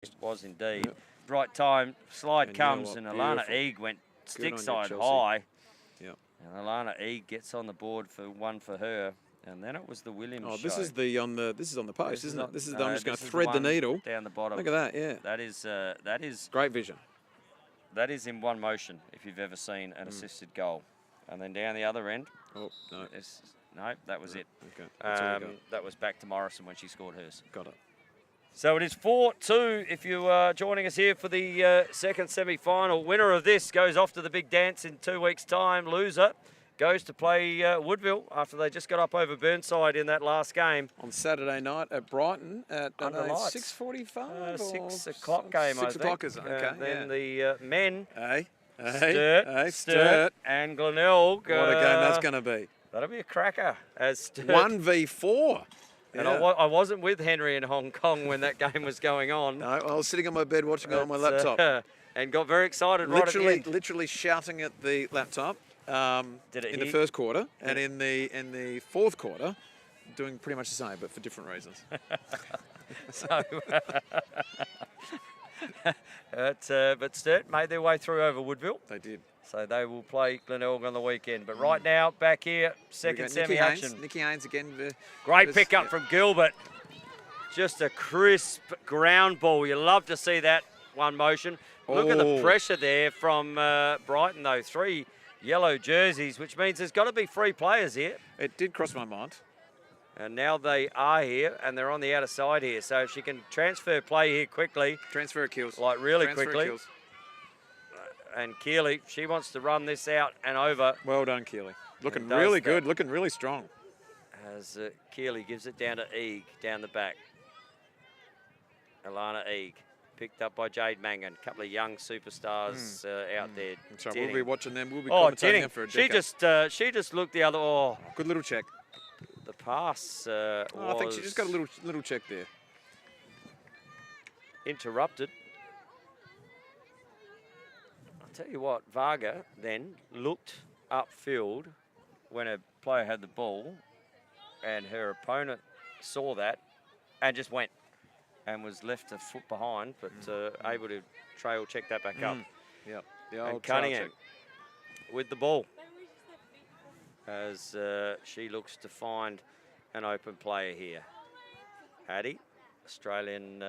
It was indeed. Yep. Right time, slide comes, and Alana Eag went stick side high. Yep. And Alana Eag gets on the board for one for her. And then it was the Williams show. This is on the post, isn't it? This is I'm just going to thread the needle down the bottom. Look at that, yeah. That is great vision. That is in one motion if you've ever seen an assisted goal. And then down the other end. Oh no, no, that was it. Okay, that was back to Morrison when she scored hers. Got it. So it is 4-2 if you are joining us here for the second semi-final. Winner of this goes off to the big dance in 2 weeks' time. Loser goes to play Woodville after they just got up over Burnside in that last game. On Saturday night at Brighton at 6:45? 6 o'clock game, 6 o'clock, is it? Okay, then the men, Sturt, and Glenelg. What a game that's going to be. That'll be a cracker. As Sturt. 1v4. And I wasn't with Henry in Hong Kong when that game was going on. No, I was sitting on my bed watching it on my laptop. And got very excited right at the end. Literally shouting at the laptop in the first quarter. And in the fourth quarter, doing pretty much the same, but for different reasons. But Sturt made their way through over Woodville. They did. So they will play Glenelg on the weekend. But right now, back here, second semi-action. Nikki Haynes again. Great pickup from Gilbert. Just a crisp ground ball. You love to see that one motion. Look at the pressure there from Brighton, though. 3 yellow jerseys, which means there's got to be 3 players here. It did cross my mind. And now they are here, and they're on the outer side here. So if she can transfer play here quickly. Transfer kills. Like really quickly. And Keeley, she wants to run this out and over. Well done, Keeley. Looking really good, looking really strong. As Keeley gives it down to Eag, down the back. Alana Eag, picked up by Jade Mangan. A couple of young superstars out there. I'm sorry, we'll be watching them. We'll be commentating them for a decade. She just looked the other. Good little check. The pass I think she just got a little check there. Interrupted. I'll tell you what, Varga then looked upfield when a player had the ball, and her opponent saw that and just went and was left a foot behind, but able to trail check that back up. Yep. And Cunningham with the ball as she looks to find an open player here. Addie, Australian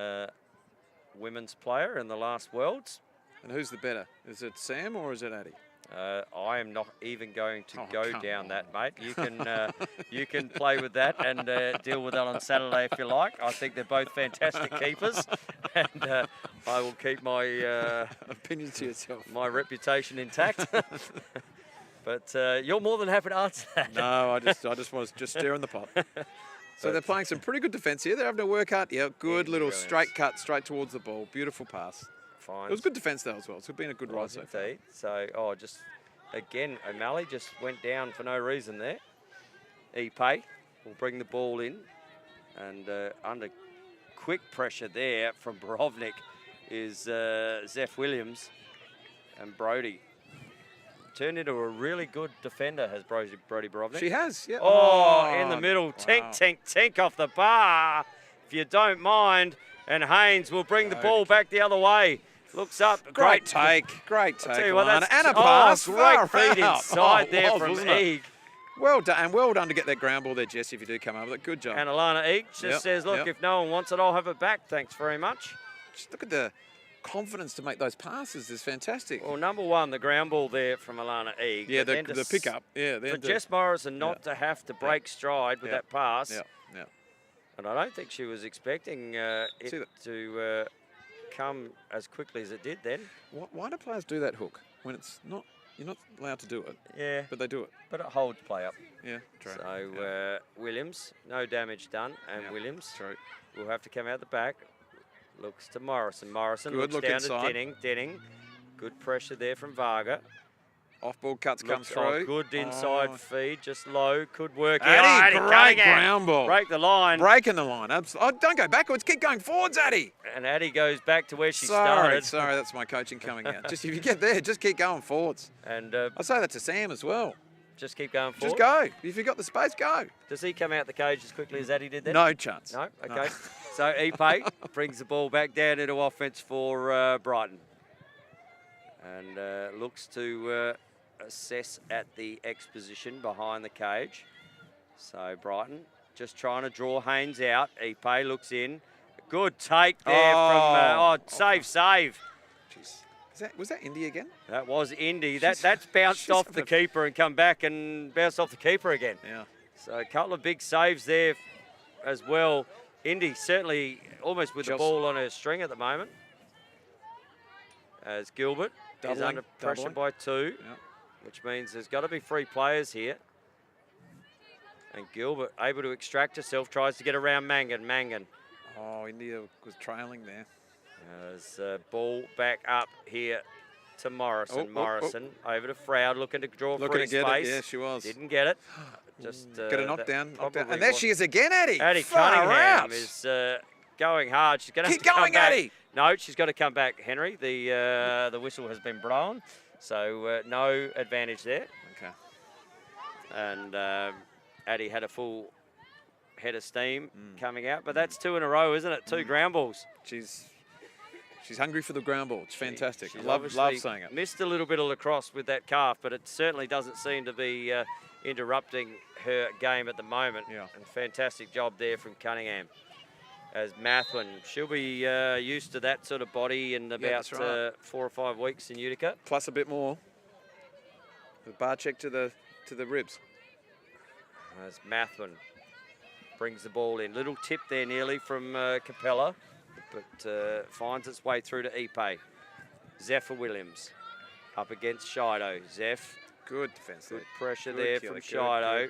women's player in the last Worlds. And who's the better? Is it Sam or is it Addie? I am not even going to go down that, mate. You can you can play with that and deal with that on Saturday if you like. I think they're both fantastic keepers, and I will keep my opinion to yourself, my reputation intact. But you're more than happy to answer that. No, I just was stirring the pot. So they're playing some pretty good defence here. They're having to work hard. Yeah, good little straight cut straight towards the ball. Beautiful pass. Fine. It was good defence though as well. It's been a good ride so far. So, just again, O'Malley just went down for no reason there. Ipe will bring the ball in, and under quick pressure there from Borovnik is Zeph Williams, and Brody turned into a really good defender, has Brody Borovnik. She has, yeah. In the middle, tink off the bar, if you don't mind, and Haynes will bring the ball back the other way. Looks up. Great take. Tell you what, and a pass. Great feed inside there from Eag. Well done, and well done to get that ground ball there, Jess, if you do come over. Good job. And Alana Eag just says, look, if no one wants it, I'll have it back. Thanks very much. Just look at the confidence to make those passes. Is fantastic. Well, number one, the ground ball there from Alana Eag. Yeah, the pickup. Yeah, for Jess Morrison not to have to break stride with that pass. Yeah. And I don't think she was expecting it to come as quickly as it did then. Why do players do that hook when it's not? You're not allowed to do it. Yeah. But they do it. But it holds play up. Yeah, true. So Williams, no damage done, and Williams will have to come out the back. Looks to Morrison. Morrison looks down inside. To Denning. Good pressure there from Varga. Off-ball cuts come through. Good inside feed, just low. Could work. Addie, great ground ball. Break the line. Breaking the line. Don't go backwards. Keep going forwards, Addie. And Addie goes back to where she started. Sorry, that's my coaching coming out. Just if you get there, just keep going forwards. And I say that to Sam as well. Just keep going forward. Just go. If you've got the space, go. Does he come out the cage as quickly as Addie did then? No chance. No? Okay. So Ipe brings the ball back down into offense for Brighton. And looks to assess at the X position behind the cage. So Brighton just trying to draw Haynes out. Ipe looks in. Good take there from save. Jeez. Was that Indy again? That was Indy. That's bounced off the keeper and come back and bounced off the keeper again. Yeah. So a couple of big saves there as well. Indy certainly almost with the ball on her string at the moment. As Gilbert is under pressure by 2, which means there's got to be 3 players here. And Gilbert able to extract herself, tries to get around Mangan. Oh, India was trailing there. As ball back up here to Morrison. Morrison over to Froud, looking to draw free space. Get it. Yeah, she was. Didn't get it. Just get a knockdown. And there she is again, Addie. Addie Cunningham is going hard. She's going to have to come back. Addie. No, she's got to come back, Henry. The whistle has been blown, so no advantage there. Okay. And Addie had a full head of steam coming out, but that's 2 in a row, isn't it? 2 ground balls. She's hungry for the ground ball. It's fantastic. I love saying it. Missed a little bit of lacrosse with that calf, but it certainly doesn't seem to be interrupting her game at the moment. Yeah. And fantastic job there from Cunningham. As Mathwin, she'll be used to that sort of body in about 4 or 5 weeks in Utica. Plus a bit more. The bar check to the ribs. As Mathwin brings the ball in. Little tip there nearly from Capella, but finds its way through to Ipe. Zephyr Williams up against Shido. Zeph. Good defence. Good pressure there from Shido.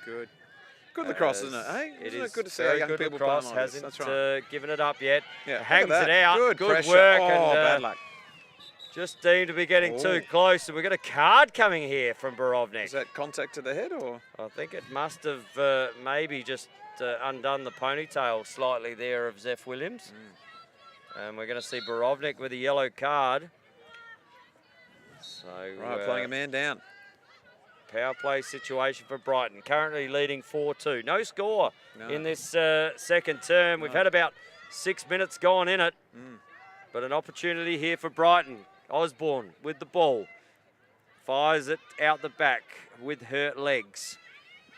Good lacrosse, isn't it? Hey, Isn't it good to see our young people playing like this? Hasn't That's right. given it up yet. Yeah, hangs it out. Good work. Oh, and, bad luck. Just seemed to be getting too close. And we've got a card coming here from Borovnik. Is that contact to the head or? I think it must have maybe just undone the ponytail slightly there of Zeph Williams. And we're going to see Borovnik with a yellow card. So playing a man down. Power play situation for Brighton. Currently leading 4-2. No score in this second term. We've had about 6 minutes gone in it. But an opportunity here for Brighton. Osborne with the ball. Fires it out the back with her legs.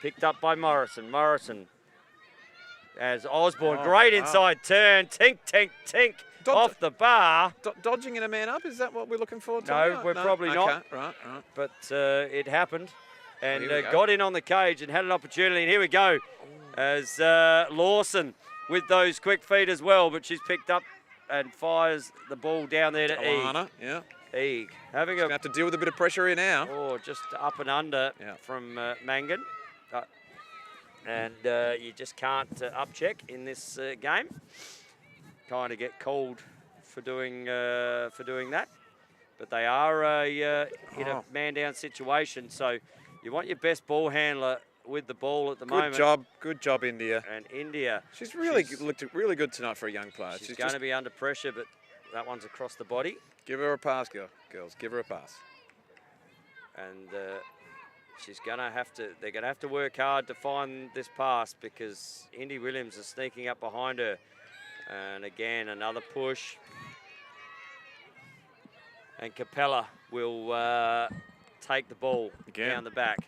Picked up by Morrison. Morrison as Osborne. Great inside turn. Tink, tink, tink. Off the bar. Dodging in a man up, is that what we're looking for? No, we're probably not. Right. But it happened. And got in on the cage and had an opportunity. And here we go. As Lawson with those quick feet as well. But she's picked up and fires the ball down there to Alana, Eeg. Eeg. Having gonna have to deal with a bit of pressure here now. Oh, just up and under from Mangan. And you just can't upcheck in this game. Kind of get called for doing that. But they are in a man-down situation. So you want your best ball handler with the ball at the moment. Good job, India. And India. She's looked really good tonight for a young player. She's going to be under pressure, but that one's across the body. Give her a pass, girls. Give her a pass. And she's going to have to. They're going to have to work hard to find this pass because Indy Williams is sneaking up behind her. And again, another push. And Capella will take the ball down the back.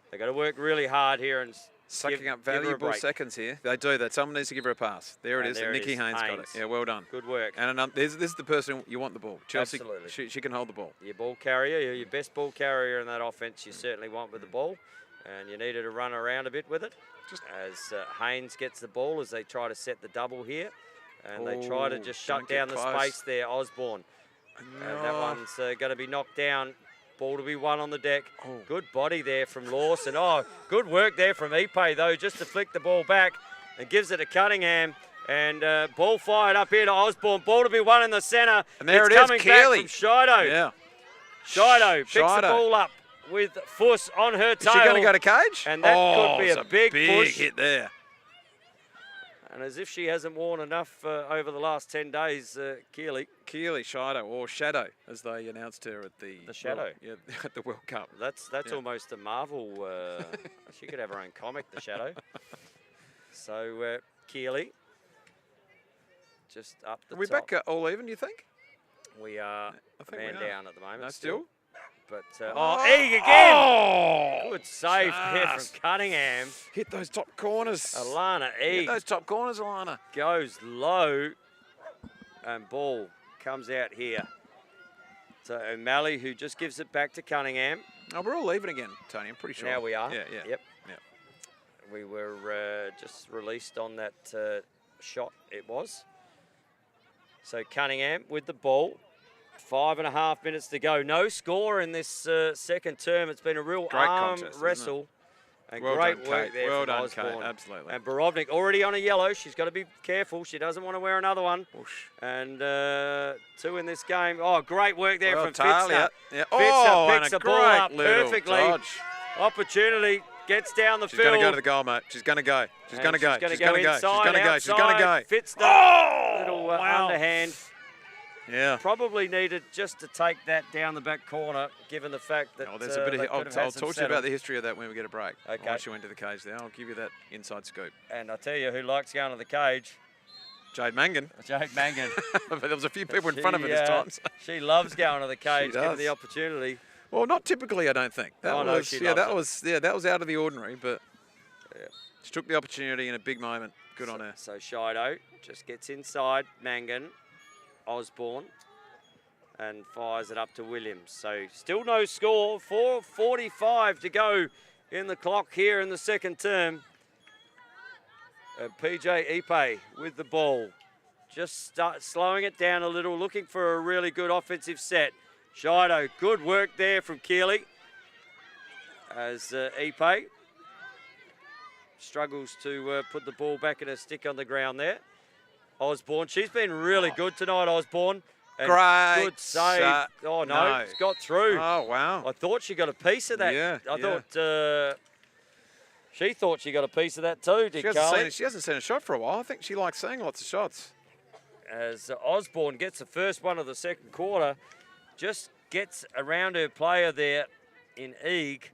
They've got to work really hard here and sucking up valuable seconds here. They do that. Someone needs to give her a pass. There it is. And Nikki Haynes got it. Yeah, well done. Good work. And this is the person you want the ball. Chelsea, absolutely. She can hold the ball. Your ball carrier, your best ball carrier in that offense, you certainly want with the ball. And you needed to run around a bit with it. As Haynes gets the ball as they try to set the double here. And they try to just shut down the space there, Osborne. And that one's going to be knocked down. Ball to be won on the deck. Good body there from Lawson. Good work there from Ipe, though, just to flick the ball back and gives it to Cunningham. And ball fired up here to Osborne. Ball to be won in the centre. And there it's coming back from Shido. Yeah. Shido picks the ball up with Fuss on her tail. Is she going to go to cage? And that could be a big push. Hit there. And as if she hasn't worn enough over the last 10 days, Keeley, Shido, or Shadow, as they announced her at the Shadow. At the World Cup. That's almost a Marvel. She could have her own comic, the Shadow. So Keeley just up the Are we top. back all even, do you think? We are I a think man we are. down at the moment. No, still? But, Eag again! Oh! Good save there from Just Cunningham. hit those top corners. Alana Hit Eag those top corners, Alana. goes low and ball comes out here. So O'Malley, who just gives it back to Cunningham. Oh, we're all even again, Tony, I'm pretty sure. Now we are. Yeah. Yep. Yeah. We were just released on that shot, it was. So Cunningham with the ball. 5.5 minutes to go. No score in this second term. It's been a real Great arm contest, wrestle. And Well great done, work Kate. there Well from done, Osborne. Kate. Absolutely. And Borovnik already on a yellow. She's got to be careful. She doesn't want to wear another one. Whoosh. And 2 in this game. Oh, great work there Well, from Talia. Fitzner. Yeah. Fitzner Oh, picks and the a ball great up little perfectly. dodge. Opportunity, gets down the She's field. going to go to the goal, mate. She's going to go. She's going to go. She's She's going going to to go go. She's inside, going to go. She's going to go. outside. Fitzner, Oh! little Wow. underhand. Yeah. Probably needed just to take that down the back corner, given the fact that Oh, there's a bit of. they I'll could have had talk some to you settle. about the history of that when we get a break. Okay. Once you went to the cage there, I'll give you that inside scoop. And I tell you who likes going to the cage, Jade Mangan. Jade Mangan. But there was a few people in front of her this time. So. She loves going to the cage, given does. the opportunity. Well, not typically, I don't think. That Oh, no, was, she yeah, loves that was out of the ordinary, but Yeah. she took the opportunity in a big moment. Good on her. So Shido just gets inside Mangan, Osborne, and fires it up to Williams. So still no score, 4:45 to go in the clock here in the second term. PJ Ipe with the ball. Just slowing it down a little, looking for a really good offensive set. Shido, good work there from Keeley. As Ipe struggles to put the ball back in her stick on the ground there. Osborne, she's been really good tonight, Osborne. And Great good save. shot. Oh, no, it's got through. Oh, wow. I thought she got a piece of that. Yeah, I yeah. thought she thought she got a piece of that too, did Carly? She hasn't seen a shot for a while. I think she likes seeing lots of shots. As Osborne gets the first one of the second quarter, just gets around her player there in Eag.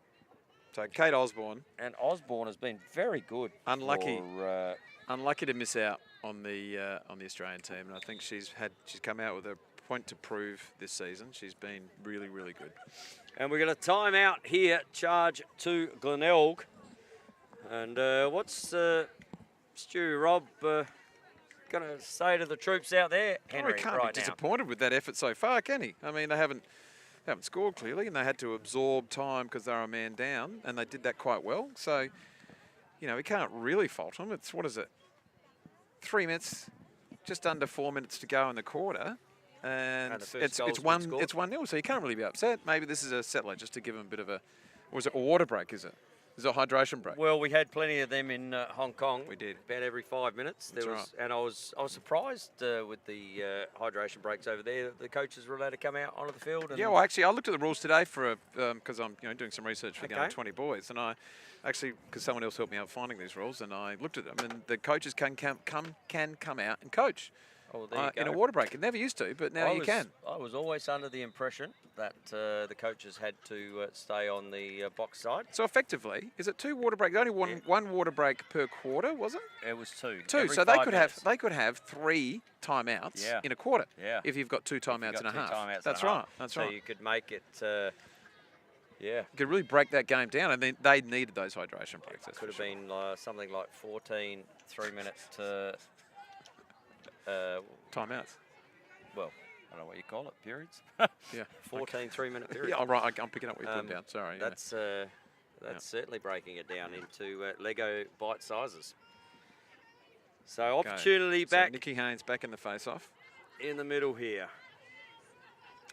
So Kate Osborne, And Osborne has been very good. Unlucky. For, unlucky to miss out on the Australian team, and I think she's come out with a point to prove this season. She's been really, really good. and we're going to time out here, charge to Glenelg. And what's Stu Rob going to say to the troops out there, Henry, he can't right be now? disappointed with that effort so far, can he? I mean, they haven't scored clearly, and they had to absorb time because they were a man down, and they did that quite well. So, you know, we can't really fault them. It's, what is it, 3 minutes, just under 4 minutes to go in the quarter, and the first it's goal's been 1-0. So you can't really be upset. Maybe this is a settler just to give them a bit of a, was it a water break? Is it? Is it a hydration break? Well, we had plenty of them in Hong Kong. We did. About every 5 minutes. That's right. And I was surprised with the hydration breaks over there. The coaches were allowed to come out onto the field. And Yeah, well, actually, I looked at the rules today for because I'm doing some research for the Okay. under 20 boys, and I actually, because someone else helped me out finding these rules, and I looked at them, and the coaches can come out and coach Oh, there you go. in a water break. It never used to, but now you can. I was always under the impression that the coaches had to stay on the box side. So effectively, is it 2 water breaks? Only one water break per quarter, was it? It was 2. 2. Every So 5 minutes. they could have 3 timeouts Yeah. in a quarter. Yeah. If you've got 2 timeouts Got and a 2 half. timeouts That's and a right. half. That's so right. you could make it. Yeah. You could really break that game down, and then they needed those hydration breaks. That's Could for have sure. been something like 14 3-minute Timeouts. well, I don't know what you call it, periods. Yeah. 14 3-minute periods. Yeah, all right. I'm picking up what you're putting down. Sorry. yeah. That's certainly breaking it down into Lego bite sizes. So opportunity So back Nikki Haynes back in the face-off. in the middle here.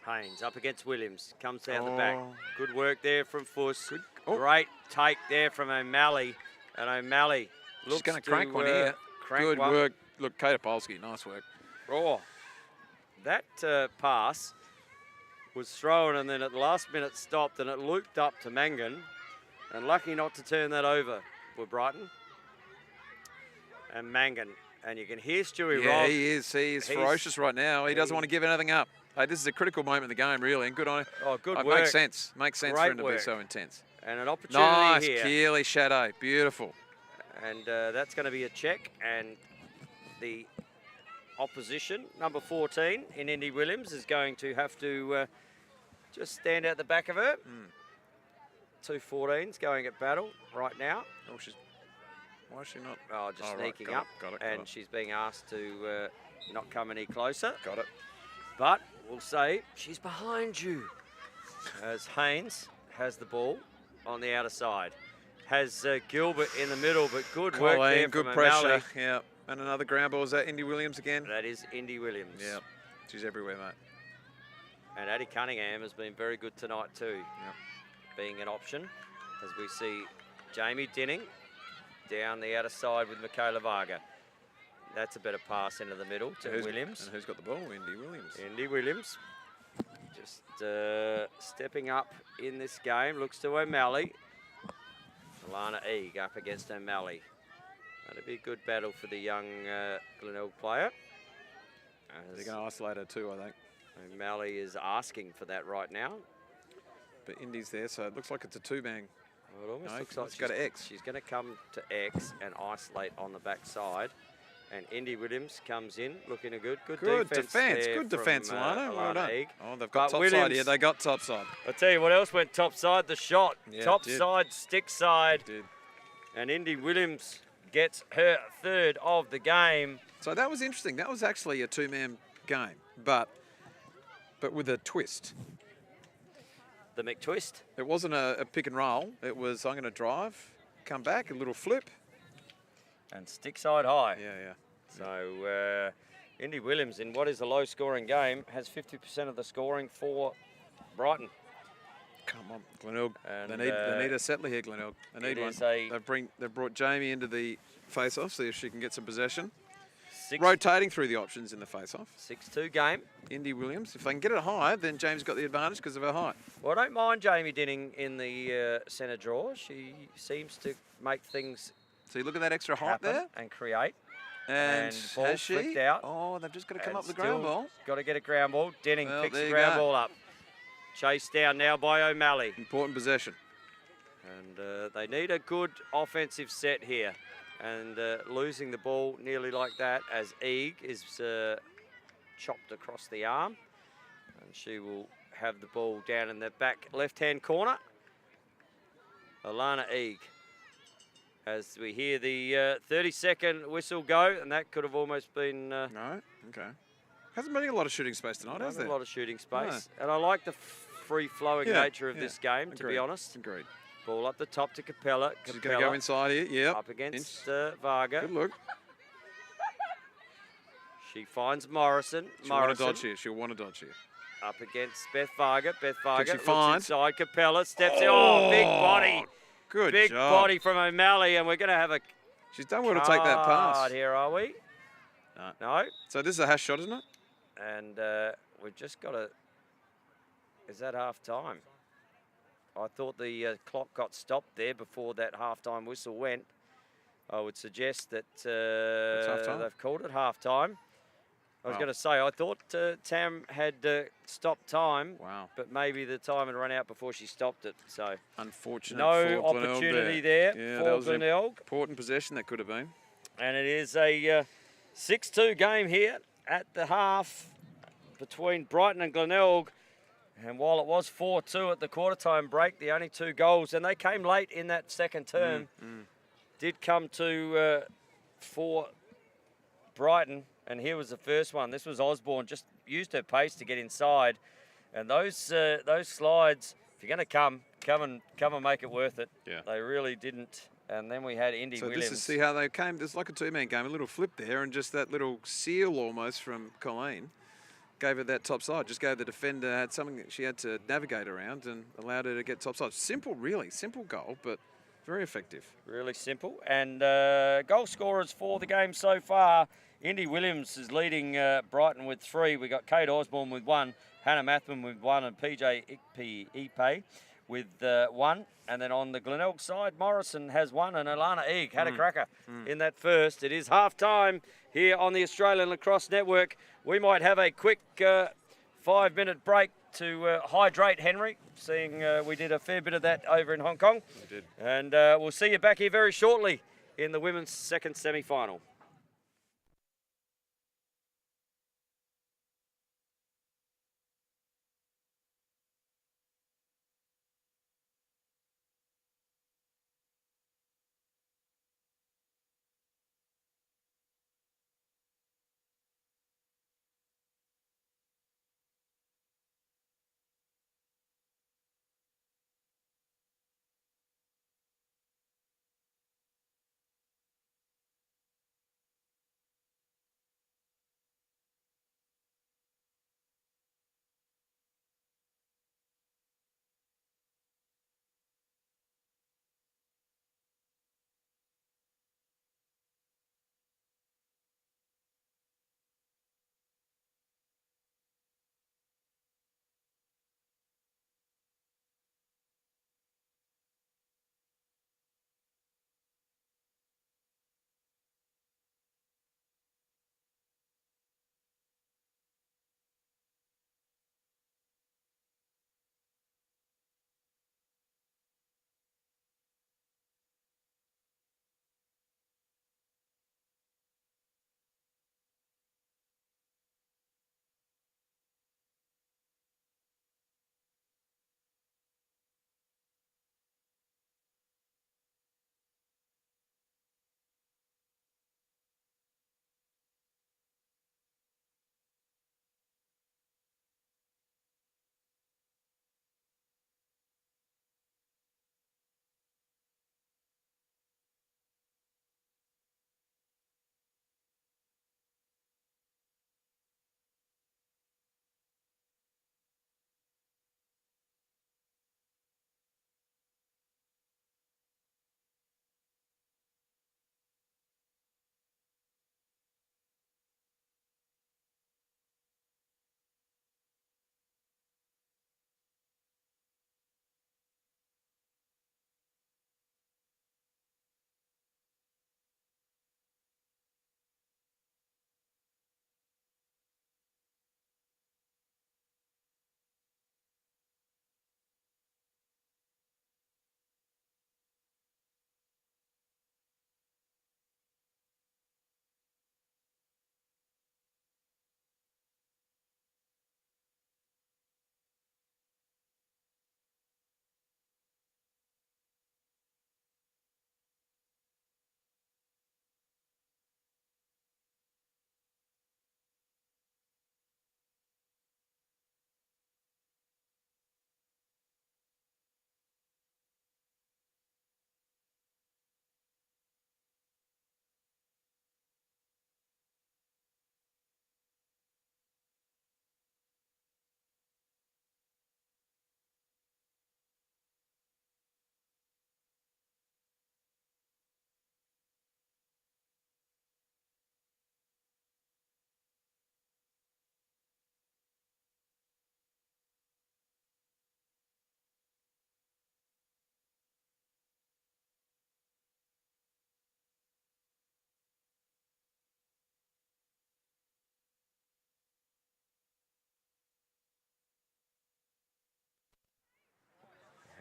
Haynes up against Williams, comes down the back. Oh. Good work there from Fuss. Good. Oh. Great take there from O'Malley. And O'Malley She's looks going to crank one here. Crank Good one. work. Look, Kate Opolsky, nice work. Oh, that pass was thrown and then at the last minute stopped and it looped up to Mangan. And lucky not to turn that over were Brighton. And Mangan. And you can hear Stewie Yeah, Robb. he is. He is ferocious right now. He doesn't want to give anything up. Hey, this is a critical moment in the game, really, and good on him. Oh, good It work. makes sense. Makes sense Great for him to be work. so intense. And an opportunity Nice, here. Keeley shadow. Beautiful. And that's going to be a check. And the opposition. Number 14 in Indy Williams is going to have to just stand out the back of her. 2 14s going at battle right now. Oh, why is she not? Oh, just sneaking right. up. Got it. And she's being asked to not come any closer. Got it. But we'll say she's behind you. As Haynes has the ball on the outer side. Has Gilbert in the middle, but good work there good from pressure. O'Malley. Yeah. And another ground ball. Is that Indy Williams again? That is Indy Williams. Yeah. She's everywhere, mate. And Addie Cunningham has been very good tonight too. Yep. Being an option, as we see Jamie Dinning down the outer side with Michaela Varga. That's a better pass into the middle to Williams. And who's got the ball? Indy Williams. Indy Williams. Just stepping up in this game. Looks to O'Malley. Alana Eag up against O'Malley. That'll be a good battle for the young Glenelg player. They're going to isolate her too, I think. O'Malley is asking for that right now. But Indy's there, so it looks like it's a two-man. Well, it almost looks like she's got to X. She's going to come to X and isolate on the back side. And Indy Williams comes in, looking a good defence. Good defence, Alana. Well done. Eag. Oh, they've got topside here. They got topside. I'll tell you what else went topside, the shot. Yeah, Topside, stick side. It did. And Indy Williams gets her third of the game. So that was interesting. That was actually a two-man game, but with a twist. The McTwist. It wasn't a pick and roll. It was, I'm going to drive, come back, a little flip. And stick side high. Yeah. So Indy Williams, in what is a low-scoring game, has 50% of the scoring for Brighton. Come on, Glenelg. And, they need a settler here, Glenelg. They need one. They've brought Jamie into the face-off, see if she can get some possession. Rotating through the options in the face-off. 6-2 game. Indy Williams. If they can get it high, then James got the advantage because of her height. Well, I don't mind Jamie Dinning in the centre draw. She seems to make things. So you look at that extra height there and create. And ball has she? flicked out. Oh, they've just got to come up with the ground ball. Got to get a ground ball. Dinning picks the ground ball up. Chased down now by O'Malley. Important possession. And they need a good offensive set here. And losing the ball nearly like that as Eag is chopped across the arm. And she will have the ball down in the back left-hand corner. Alana Eag. As we hear the 30-second whistle go, and that could have almost been... no? Okay. Hasn't been a lot of shooting space tonight, has there? A lot of shooting space. No. And I like the free-flowing nature of this game, to be honest. Agreed. Ball up the top to Capella. She's going to go inside here, yep. Up against Varga. Good look. She finds Morrison. She'll want to dodge here. She'll want to dodge here. Up against Beth Varga. Beth Varga looks inside. Capella steps in. Oh, big body. Good Big job. body from O'Malley, and we're going to have a She's done well to take that pass. Here, are we? No. So this is a hash shot, isn't it? And we've just got to... Is that half-time? I thought the clock got stopped there before that half-time whistle went. I would suggest that they've called it half-time. I was going to say, I thought Tam had stopped time, but maybe the time had run out before she stopped it. So unfortunate. No opportunity there for Glenelg. Important possession that could have been. And it is a 6-2 game here at the half between Brighton and Glenelg. And while it was 4-2 at the quarter-time break, the only 2 goals, and they came late in that second term, did come to for Brighton. And here was the first one. This was Osborne, just used her pace to get inside. And those slides, if you're going to come and make it worth it. Yeah. They really didn't. And then we had Indy Williams. So this is, see how they came. There's like a two-man game, a little flip there, and just that little seal almost from Colleen gave it that top side. Just gave the defender, had something that she had to navigate around and allowed her to get top side. Simple, really. Simple goal, but very effective. Really simple. And goal scorers for the game so far. Indy Williams is leading Brighton with 3. We got Kate Osborne with 1, Hannah Mathman with 1, and PJ Ipe with 1. And then on the Glenelg side, Morrison has 1, and Alana Eag had a cracker in that first. It is half-time here on the Australian Lacrosse Network. We might have a quick 5-minute break to hydrate, Henry, seeing we did a fair bit of that over in Hong Kong. We did. And we'll see you back here very shortly in the women's second semi-final.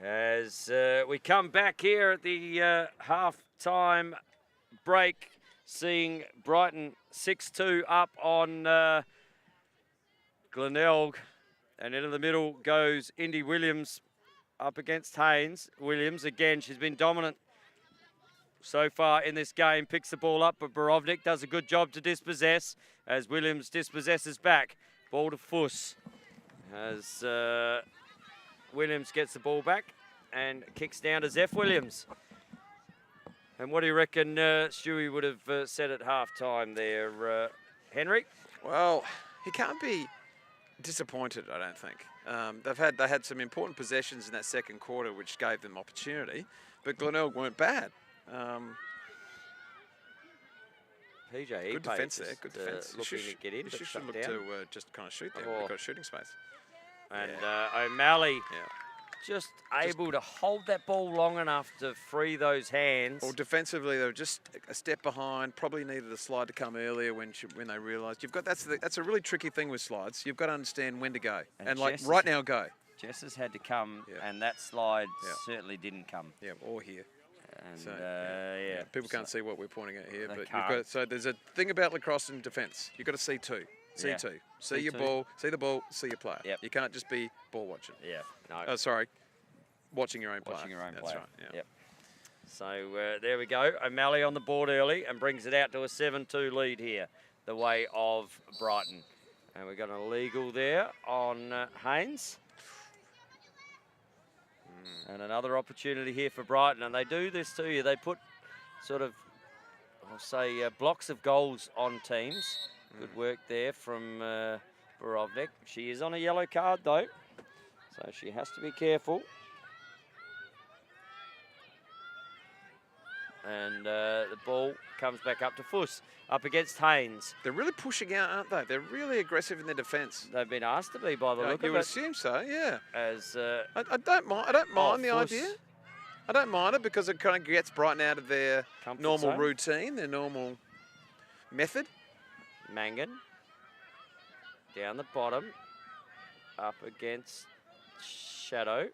As we come back here at the half-time break, seeing Brighton 6-2 up on Glenelg. And into the middle goes Indy Williams up against Haynes. Williams, again, she's been dominant so far in this game. Picks the ball up, but Borovnik does a good job to dispossess as Williams dispossesses back. Ball to Fuss as Williams gets the ball back and kicks down to Zeph Williams. And what do you reckon Stewie would have said at half-time there, Henry? Well, he can't be disappointed, I don't think. They had some important possessions in that second quarter which gave them opportunity, but Glenelg weren't bad. PJ, good defence there, good defence. Looking to get in, but should look to just kind of shoot there. We've got shooting space. And O'Malley just able to hold that ball long enough to free those hands. Well, defensively, they were just a step behind. Probably needed the slide to come earlier when they realised. That's a really tricky thing with slides. You've got to understand when to go and like right now go. Jess has had to come, and that slide certainly didn't come. Yeah, or here. And so, people can't see what we're pointing at here, but you've got, so there's a thing about lacrosse and defence. You've got to see two. See two. See your ball, see the ball, see your player. Yep. You can't just be ball watching. Yeah. No. Oh, sorry. Watching your own player. Watching your own That's player. Right. Yeah. Yep. So there we go. O'Malley on the board early and brings it out to a 7-2 lead here, the way of Brighton. And we've got an illegal there on Haynes. And another opportunity here for Brighton. And they do this to you. They put sort of, I'll say, blocks of goals on teams. Good work there from Borovnik. She is on a yellow card, though, so she has to be careful. And the ball comes back up to Fuss, up against Haynes. They're really pushing out, aren't they? They're really aggressive in their defence. They've been asked to be by the look of it. You would assume so, yeah. As I don't mind. I don't mind the idea. I don't mind it because it kind of gets Brighton out of their normal routine, their normal method. Mangan down the bottom, up against Shadow.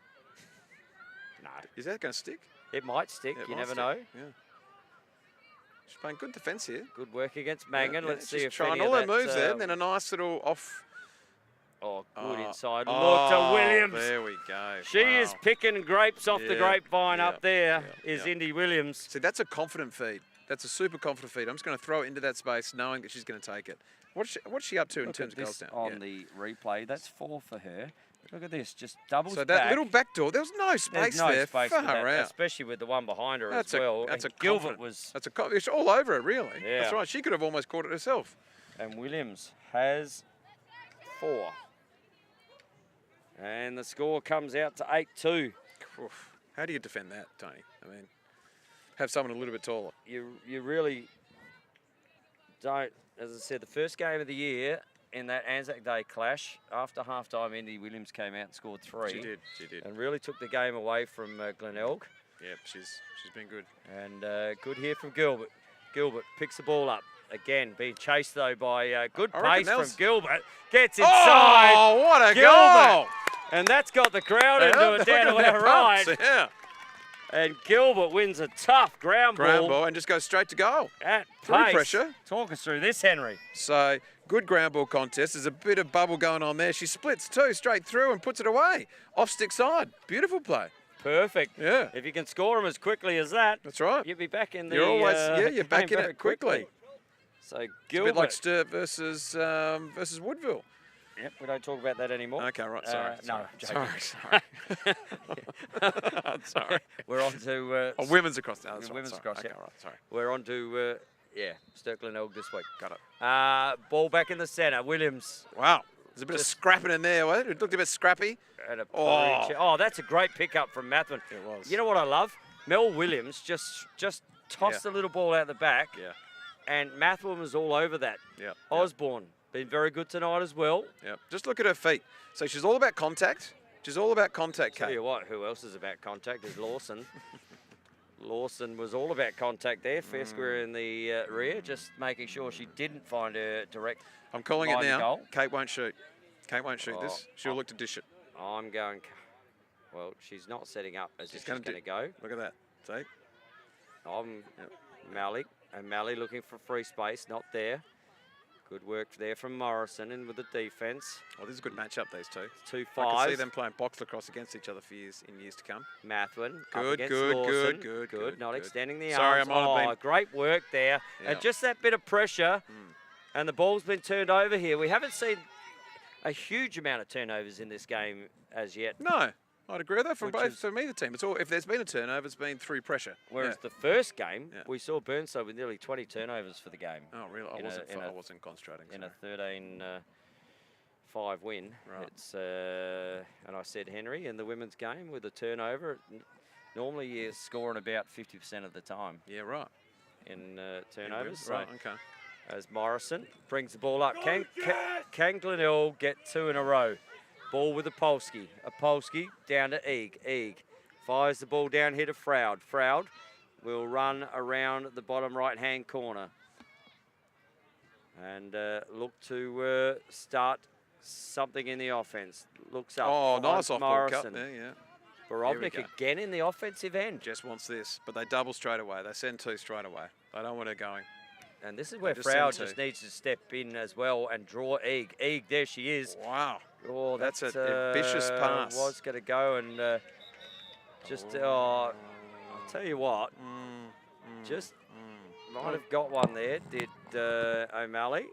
No. Is that going to stick? It might stick. You never know. Yeah. She's playing good defence here. Good work against Mangan. Let's see if trying all her moves there, and then a nice little off. Oh, good inside look to Williams. There we go. She is picking grapes off the grapevine up there. Is Indy Williams. See, that's a confident feed. That's a super confident feed. I'm just going to throw it into that space knowing that she's going to take it. What's she up to in terms of goals now? On the replay, that's 4 for her. Look at this, just doubles back. back. So that little back door, there was no space there. Far out. Especially with the one behind her as well. That's Gilbert was... It's all over her, really. Yeah. That's right. She could have almost caught it herself. And Williams has 4. And the score comes out to 8-2. How do you defend that, Tony? I mean, have someone a little bit taller. You really don't. As I said, the first game of the year in that Anzac Day clash, after halftime, Indy Williams came out and scored 3. She did. And really took the game away from Glenelg. Yep, she's been good. And good here from Gilbert. Gilbert picks the ball up. Again, being chased, though, by good pace from Gilbert. Gets inside. Oh, what a Gilbert. goal! And that's got the crowd into it down to our right. Yeah. And Gilbert wins a tough ground ball. And just goes straight to goal. At through pace. Pressure. Talk us through this, Henry. So, good ground ball contest. There's a bit of bubble going on there. She splits too, straight through and puts it away. Off stick side. Beautiful play. Perfect. Yeah. If you can score them as quickly as that. That's right. You'll be back in the You're always, you're back in it quickly. So, Gilbert. It's a bit like Sturt versus Woodville. Yep, we don't talk about that anymore. Okay, right, sorry. Sorry. I'm sorry. We're on to... women's across now. Women's across, okay, right, sorry. We're on to, Sturt Glenelg this week. Got it. Ball back in the centre. Williams. Wow. There's a bit of scrapping in there. It looked a bit scrappy. And that's a great pickup from Mathman. It was. You know what I love? Mel Williams just tossed the little ball out the back. Yeah. And Mathman was all over that. Yeah. Osborne. Been very good tonight as well. Yep. Just look at her feet. So she's all about contact. She's all about contact, Kate. Tell you what, who else is about contact is Lawson. Lawson was all about contact there. Fair square in the rear, just making sure she didn't find her direct. I'm calling it now. Goal. Kate won't shoot. Kate won't shoot this. She'll look to dish it. I'm going. Well, she's not setting up as if she's gonna going to go. Look at that. See? Malley. And Malley looking for free space. Not there. Good work there from Morrison in with the defence. Oh, this is a good matchup, these two. 2 I can see fives. them playing box lacrosse against each other for years to come. Mathwin. Good, good. Not extending the Sorry, arms. I might have been... Great work there. Yeah. And just that bit of pressure. And the ball's been turned over here. We haven't seen a huge amount of turnovers in this game as yet. No, I'd agree with that from either team. It's all, if there's been a turnover, it's been through pressure. Whereas the first game, we saw Burnside with nearly 20 turnovers for the game. Oh, really? I wasn't concentrating. In a 13-5 win. Right. It's and I said Henry in the women's game with a turnover. Normally you're scoring about 50% of the time. Yeah, right. In turnovers. Right, so okay. As Morrison brings the ball up. Can Glenelg get 2 in a row? Ball with Apolsky. Apolsky down to Eeg. Eeg fires the ball down here to Froud. Froud will run around the bottom right-hand corner. And look to start something in the offense. Looks up. Oh, nice off-ball cut there, yeah. Borovnik again in the offensive end. Just wants this, but they double straight away. They send 2 straight away. They don't want it going. And this is where Froud just needs to step in as well and draw Eeg. Eeg, there she is. Wow. Oh, that's an ambitious pass. Was going to go and I'll tell you what, might have got one there, did O'Malley.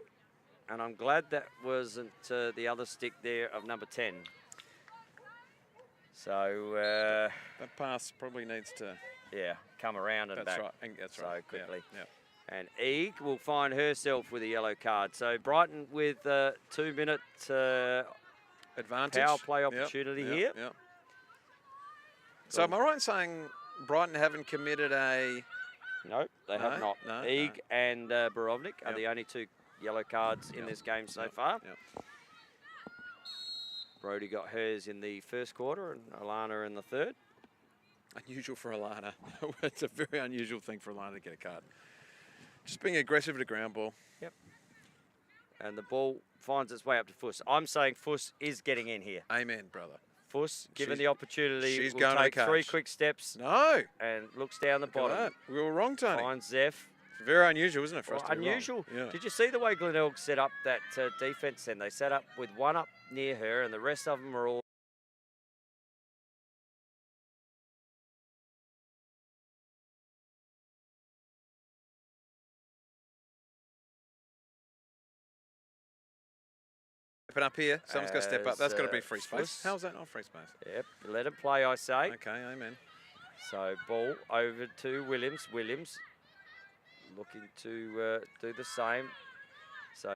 And I'm glad that wasn't the other stick there of number 10. So that pass probably needs to come around and back. Right. That's right. So quickly. Yeah. And Eeg will find herself with a yellow card. So Brighton with a 2-minute advantage. Power play opportunity here. Yep. So am I right in saying Brighton haven't committed a... No, they have not. Eeg and Borovnik are the only 2 yellow cards in this game so far. Brody got hers in the first quarter and Alana in the third. Unusual for Alana. It's a very unusual thing for Alana to get a card. Just being aggressive at a ground ball. Yep. And the ball finds its way up to Fuss. I'm saying Fuss is getting in here. Amen, brother. Fuss, given the opportunity, she's will going take to 3 quick steps. No. And looks down the bottom. We were wrong, Tony. Finds Zeph. It's very unusual, isn't it, for us to be wrong? Unusual. Did you see the way Glenelg set up that defence then? They set up with 1 up near her and the rest of them are all Open up here. Someone's got to step up. That's got to be free space. How's that not free space? Yep. Let him play, I say. Okay, amen. So ball over to Williams. Williams looking to do the same. So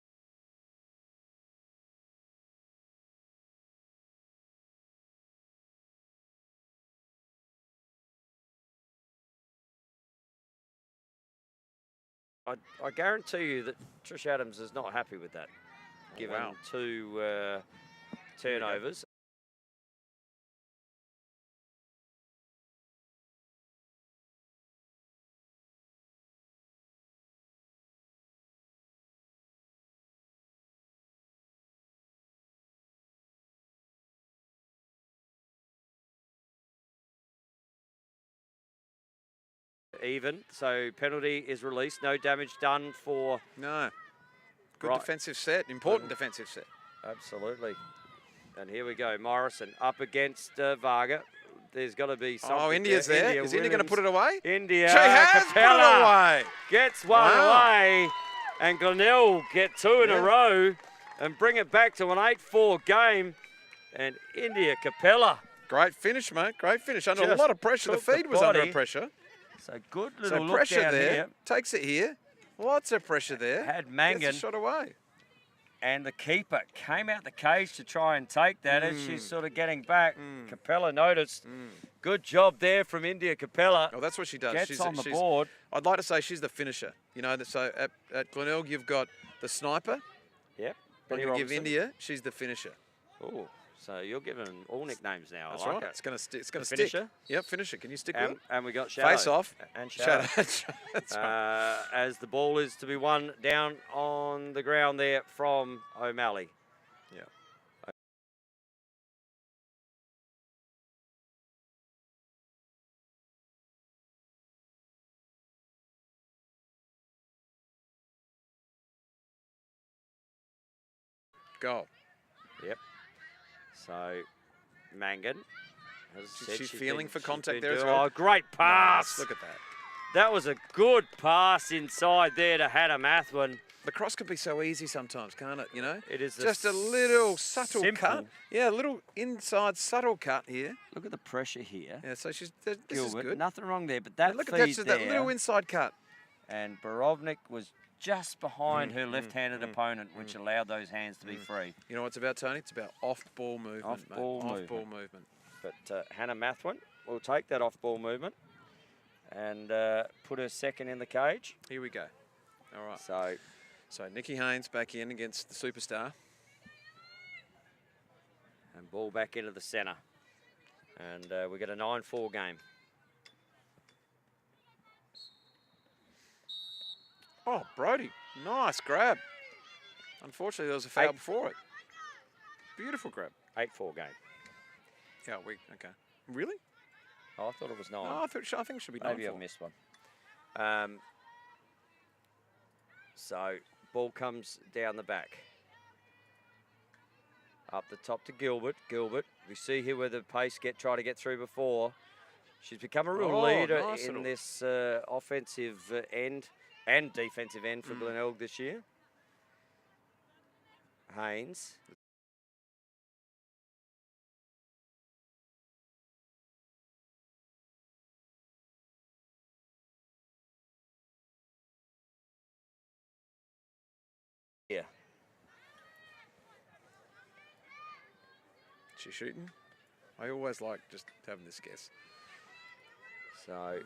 I guarantee you that Trish Adams is not happy with that, given 2 turnovers. Even, so penalty is released. No damage done for... No. Good defensive set. Important defensive set. Absolutely. And here we go. Morrison up against Varga. There's got to be something. Oh, India's there. Is India going to put it away? India. She has put it away. Gets one away. And Glenelg get 2 in a row and bring it back to an 8-4 game. And India Capella. Great finish, mate. Great finish. Under a lot of pressure. The feed was under pressure. So good little look pressure down there. here. Takes it here. Lots of pressure there. Had Mangan. Gets a shot away. And the keeper came out the cage to try and take that as she's sort of getting back. Capella noticed. Good job there from India Capella. Oh, that's what she does. Gets on the board. I'd like to say she's the finisher. You know, so at Glenelg, you've got the sniper. Yep. But you give India, she's the finisher. Oh, so you're giving all nicknames now. That's I like right. it. It's going to stick. It's going to stick. Finisher? Yep, finisher. Can you stick with it? And we got Shadow. Face off. And Shadow. That's right. As the ball is to be won down on the ground there from O'Malley. goal. Yep. So Mangan has said She's she's feeling been- for she's contact been there as doing- well. Oh, great pass. Nice, look at that. That was a good pass inside there to Hannah Mathwin. Lacrosse can be so easy sometimes, can't it? You know, It is just a little subtle simple. cut. Yeah, a little inside subtle cut here. Look at the pressure here. Yeah, so this is Gilbert, good. nothing wrong there, but And that look at feed that, just there, that little inside cut. and Borovnik was just behind her left-handed opponent, which allowed those hands to be free. You know what it's about, Tony? It's about off-ball movement. Off-ball mate. movement. Off-ball movement. But Hannah Mathwin will take that off-ball movement and put her second in the cage. Here we go. All right. So Nikki Haynes back in against the superstar. and ball back into the centre. And we get a 9-4 game. Oh, Brody, nice grab. Unfortunately, there was a foul Eight. before it. Beautiful grab. 8-4 game. Yeah, okay. Really? Oh, I thought it was 9. No, I think it should be 9-4. Maybe I missed one. So ball comes down the back. Up the top to Gilbert. Gilbert, we see here where the pace try to get through before. She's become a real leader nice in little- this offensive end and defensive end for Glenelg this year. Haynes. Yeah. She's shooting. I always like just having this guess. So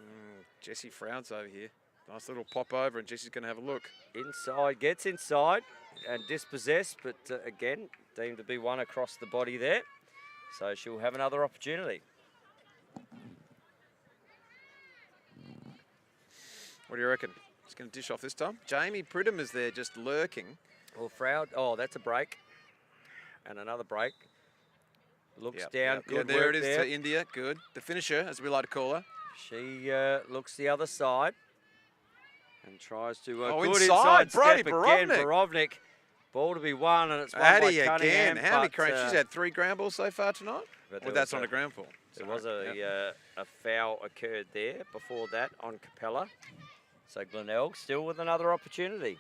Jessie frowns over here. Nice little pop over, and Jessie's going to have a look. inside, gets inside and dispossessed, but again, deemed to be one across the body there. So she'll have another opportunity. What do you reckon? She's going to dish off this time. Jamie Pridham is there just lurking. Well, Froud, oh, that's a break. And another break. Looks Yep, down, yep. good Yeah, there work it is there. to India. Good. The finisher, as we like to call her. She looks the other side and tries to good inside, inside Brody step again. Borovnik. Borovnik. Ball to be won, and it's won Addie by Cunningham. again. How many but, cranes? She's had 3 ground balls so far tonight. but Well, there that's was on a ground ball. There was a foul occurred there before that on Capella. So Glenelg still with another opportunity.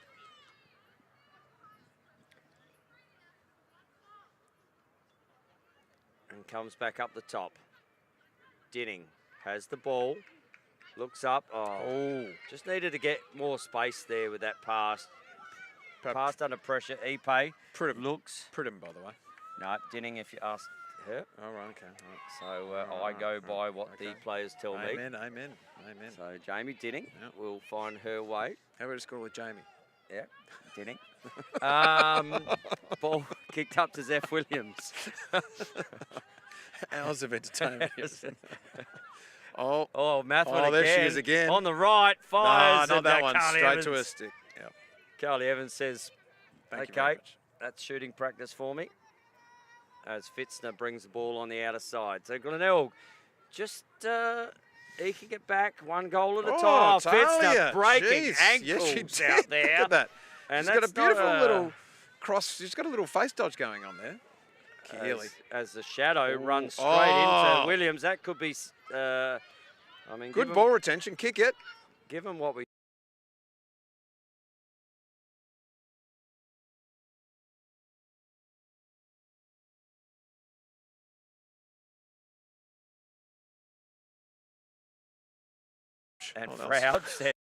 And comes back up the top. Dinning has the ball. Looks up. Oh, just needed to get more space there with that pass. Passed under pressure. Ipe Pridham. looks. Pridham, by the way. No, Dinning if you ask her. Oh, right, okay. Right. So I go by what the players tell me. Amen, amen, amen. So Jamie Dinning Yep. will find her way. How about just call her Jamie? Yeah, Dinning. Ball kicked up to Zeph Williams. Hours of entertainment. Oh, Mathwin Oh, again. there she is again. On the right, fires. No, not and that one. Carly Straight Evans, to her stick. Yep. Carly Evans says, Thank you very okay, much. that's shooting practice for me. As Fitzner brings the ball on the outer side. So Glenelg just eking it back, 1 goal at a time. Fitzner Talia, breaking jeez. ankles Yes, she out did. there. Look at that. And She's got a that's not beautiful a- little cross. She's got a little face dodge going on there. Keely. As the shadow runs straight Oh. into Williams. That could be, I mean, Good ball retention. Kick it. Given what we and What else? Froud said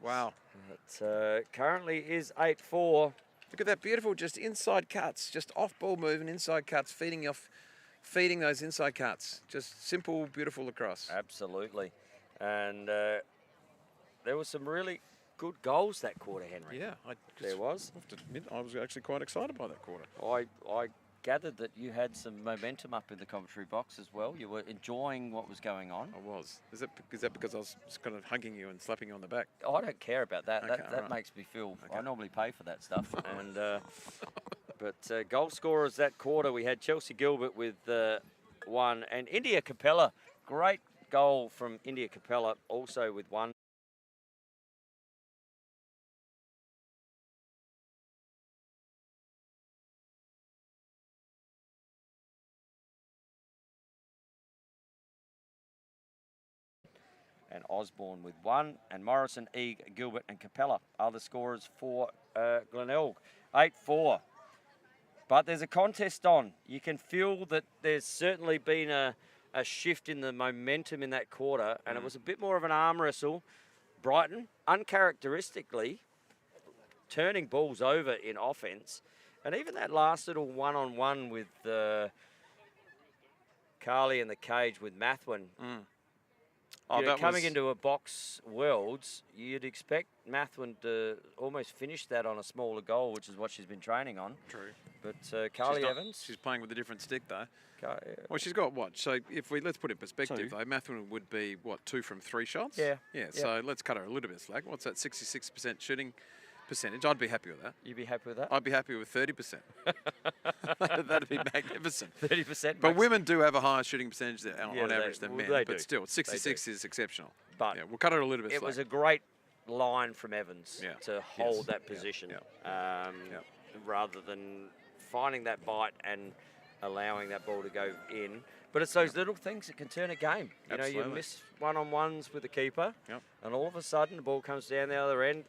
Wow. It currently is 8-4. Look at that beautiful, just inside cuts, just off ball moving, inside cuts, feeding those inside cuts. Just simple, beautiful lacrosse. Absolutely. And there were some really good goals that quarter, Henry. Yeah, There was. I have to admit, I was actually quite excited by that quarter. I gathered that you had some momentum up in the commentary box as well. You were enjoying what was going on. I was. Is that because I was just kind of hugging you and slapping you on the back? I don't care about that. Okay, That right. makes me feel. Okay. I normally pay for that stuff. And but goal scorers that quarter, we had Chelsea Gilbert with 1, and India Capella. Great goal from India Capella, also with 1. And Osborne with 1, and Morrison, Eag, Gilbert and Capella are the scorers for Glenelg. 8-4. But there's a contest on. You can feel that there's certainly been a shift in the momentum in that quarter, and it was a bit more of an arm wrestle. Brighton, uncharacteristically, turning balls over in offence. And even that last little one-on-one with Carly in the cage with Mathwin. Coming into a box worlds, you'd expect Mathwin to almost finish that on a smaller goal, which is what she's been training on. True. But Carly Evans... She's playing with a different stick, though. Well, she's got what? So let's put it in perspective, though. Mathwin would be, what, 2 from 3 shots? Yeah. Yeah, so let's cut her a little bit of slack. What's that, 66% shooting percentage? I'd be happy with that. You'd be happy with that? I'd be happy with 30%. That'd be magnificent. 30%. But women do have a higher shooting percentage on average than men. They but do. still, 66 is exceptional. But yeah, we'll cut her a little bit it slack. was a great line from Evans to hold that position rather than finding that bite and allowing that ball to go in. But it's those little things that can turn a game. You know, you miss one-on-ones with the keeper, and all of a sudden the ball comes down the other end.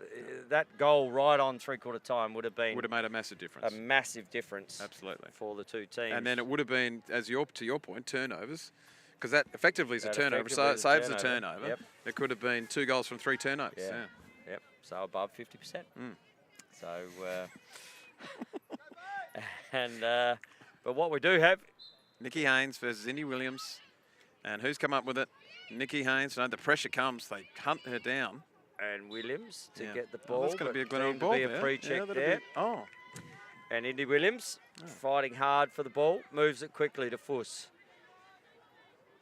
That goal right on three-quarter time would have made a massive difference. A massive difference, absolutely, for the two teams. And then it would have been, to your point, turnovers, because that effectively is a turnover. So it saves a turnover. Yep. It could have been 2 goals from 3 turnovers. Yeah. Yep. So above 50%. So, but what we do have. Nikki Haynes versus Indy Williams. And who's come up with it? Nikki Haynes. No, the pressure comes. They hunt her down. And Williams to get the ball. That's going to be a Glenelg ball. Be a pre-check there. And Indy Williams fighting hard for the ball. Moves it quickly to Fuss.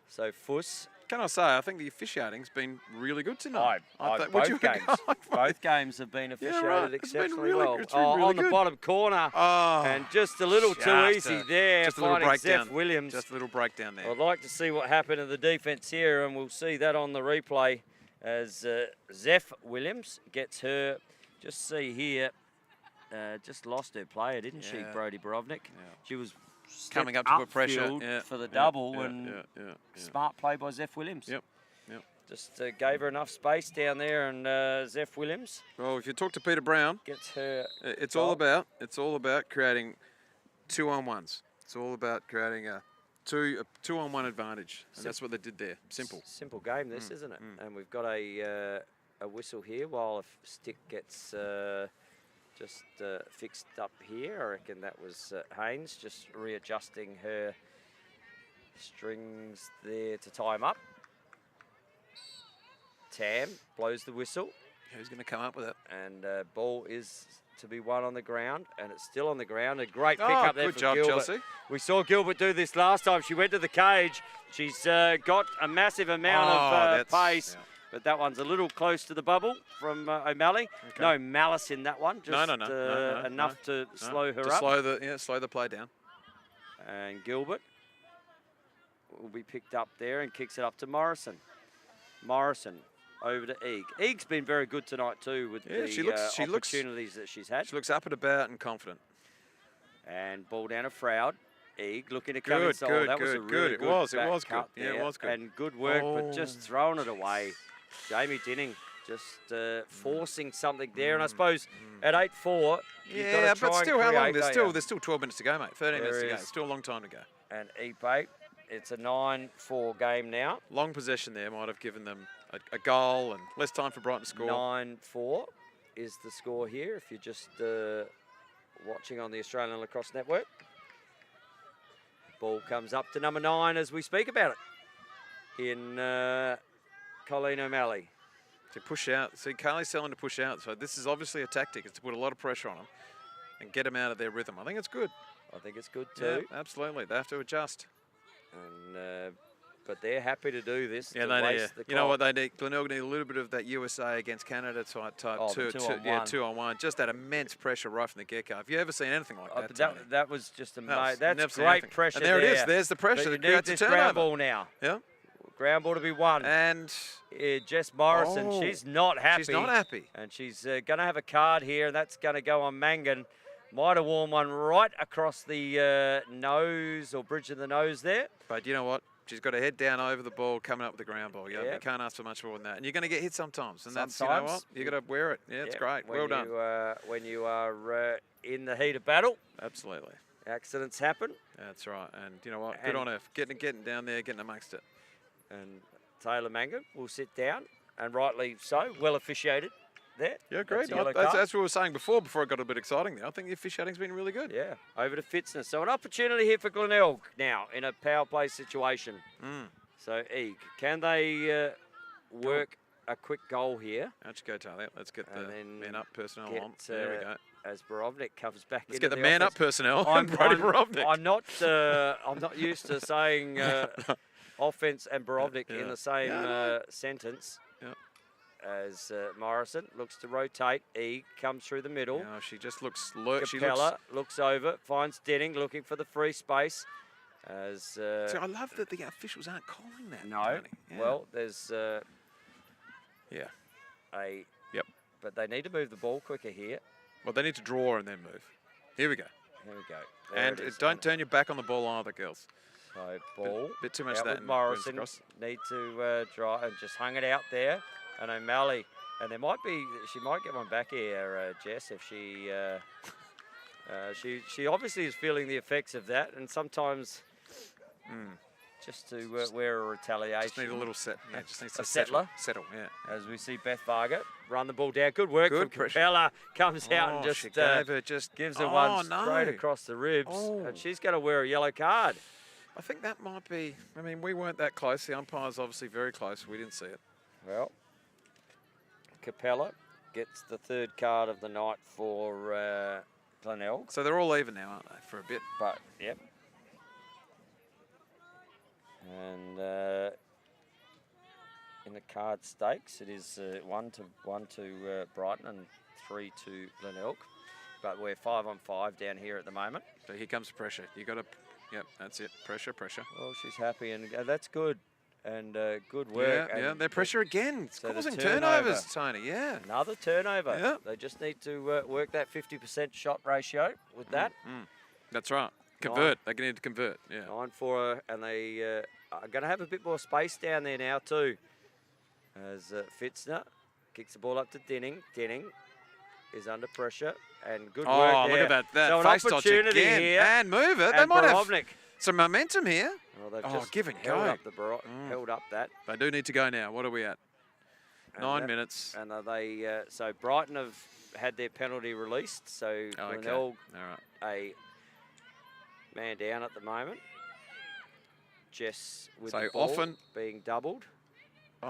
So Fuss. Can I say, I think the officiating's been really good tonight. Both games have been officiated exceptionally well. Really on the bottom corner. And just a little too easy there. Just a little breakdown. Zeph Williams. Just a little breakdown there. I'd like to see what happened in the defence here, and we'll see that on the replay as Zeph Williams gets her. Just see here, just lost her player, didn't she, Brodie Borovnik? She was coming up to put pressure for the double, smart play by Zeph Williams. Just gave her enough space down there, and Zeph Williams. Well, if you talk to Peter Brown, gets her. It's all about creating 2-on-1s. It's all about creating a 2-on-1 advantage, and that's what they did there. Simple game, this, isn't it? And we've got a whistle here while a stick gets. Just fixed up here. I reckon that was Haynes just readjusting her strings there to tie him up. Tam blows the whistle. Who's going to come up with it? And ball is to be won on the ground, and it's still on the ground. A great pick up there from Gilbert. Chelsea. We saw Gilbert do this last time. She went to the cage. She's got a massive amount of pace. Yeah. But that one's a little close to the bubble from O'Malley. Okay. No malice in that one. Just enough to slow her up. Slow the play down. And Gilbert will be picked up there and kicks it up to Morrison. Morrison over to Eag. Eag's been very good tonight too with the opportunities that she's had. She looks up and about and confident. And ball down to Froud. Eag looking to come inside. That was a really good. It was good. Yeah, it was good. And good work, but just throwing it away. Jamie Dinning just forcing something there, and I suppose at 8-4, but still, how long? There's still 12 minutes to go, mate. 13 minutes to go. Still a long time to go. And Epape, it's a 9-4 game now. Long possession there might have given them a goal and less time for Brighton to score. 9-4 is the score here, if you're just watching on the Australian Lacrosse Network. Ball comes up to number 9 as we speak about it in Colleen O'Malley. To push out. See, Carly's telling to push out. So this is obviously a tactic. It's to put a lot of pressure on them and get them out of their rhythm. I think it's good. I think it's good too. Yeah, absolutely. They have to adjust. And but they're happy to do this. Yeah, they need. You know what they need? Glenelg need a little bit of that USA against Canada type two on one. Just that immense pressure right from the get-go. Have you ever seen anything like that? That was just amazing. That's great anything. pressure. And there it is. There's the pressure. But you need this ground ball now. Yeah. Ground ball to be won. And Jess Morrison, she's not happy. She's not happy. And she's going to have a card here, and that's going to go on Mangan. Might have worn one right across the nose or bridge of the nose there. But you know what? She's got her head down over the ball, coming up with the ground ball. You can't ask for much more than that. And you're going to get hit sometimes. And that's, you know what? You got to wear it. Yeah, it's great. Well done. When you are in the heat of battle. Absolutely. Accidents happen. That's right. And you know what? Good on her. Getting down there, getting amongst it. And Taylor Mangan will sit down, and rightly so. Well officiated there. Yeah, great. That's what we were saying before it got a bit exciting there. I think the officiating's been really good. Yeah, over to Fitzner. So an opportunity here for Glenelg now in a power play situation. So, Eeg, can they work a quick goal here? How'd you go, Taylor? Let's get the man-up personnel on. There we go. As Borovnik comes back Let's get the man-up personnel. I'm not used to saying offense and Borovnik in the same sentence. As Morrison looks to rotate. E comes through the middle. No, she just looks... Capella looks over, finds Denning looking for the free space. As See, I love that the officials aren't calling that. No. Well, there's Yep. But they need to move the ball quicker here. Well, they need to draw and then move. Here we go. Here we go. And don't turn your back on the ball either, girls. So ball. Bit too much out of that. With Morrison need to draw and just hung it out there. And O'Malley, and she might get one back here, Jess, if she obviously is feeling the effects of that, and sometimes just to wear a retaliation. Just need a little set. Yeah, just needs to settle. Yeah. As we see Beth Varga run the ball down. Good work from Capella. Comes out and just gives her one straight across the ribs, and she's going to wear a yellow card. I think that might be. I mean, we weren't that close. The umpire's obviously very close. We didn't see it. Well. Capella gets the third card of the night for Glenelg. So they're all even now, aren't they, for a bit? But, yep. And in the card stakes, it is 1 to Brighton and 3 to Glenelg. But we're 5-on-5 down here at the moment. So here comes pressure. You got to, yep, that's it. Pressure. Well, she's happy, and that's good. And good work. Yeah, their pressure again. It's causing turnovers, Tony. Yeah. Another turnover. Yeah. They just need to work that 50% shot ratio with that. That's right. Convert. They need to convert. Yeah. 9-4, and they are going to have a bit more space down there now too. As Fitzner kicks the ball up to Denning. Denning is under pressure, and good work there. Look at that so face an opportunity again. here. And move it. They might Borovnik. have some momentum here. Well, they've just give and held go. Up held up that. They do need to go now. What are we at? 9 minutes. And so Brighton have had their penalty released. So Glenelg, a man down at the moment. Jess with the ball being doubled.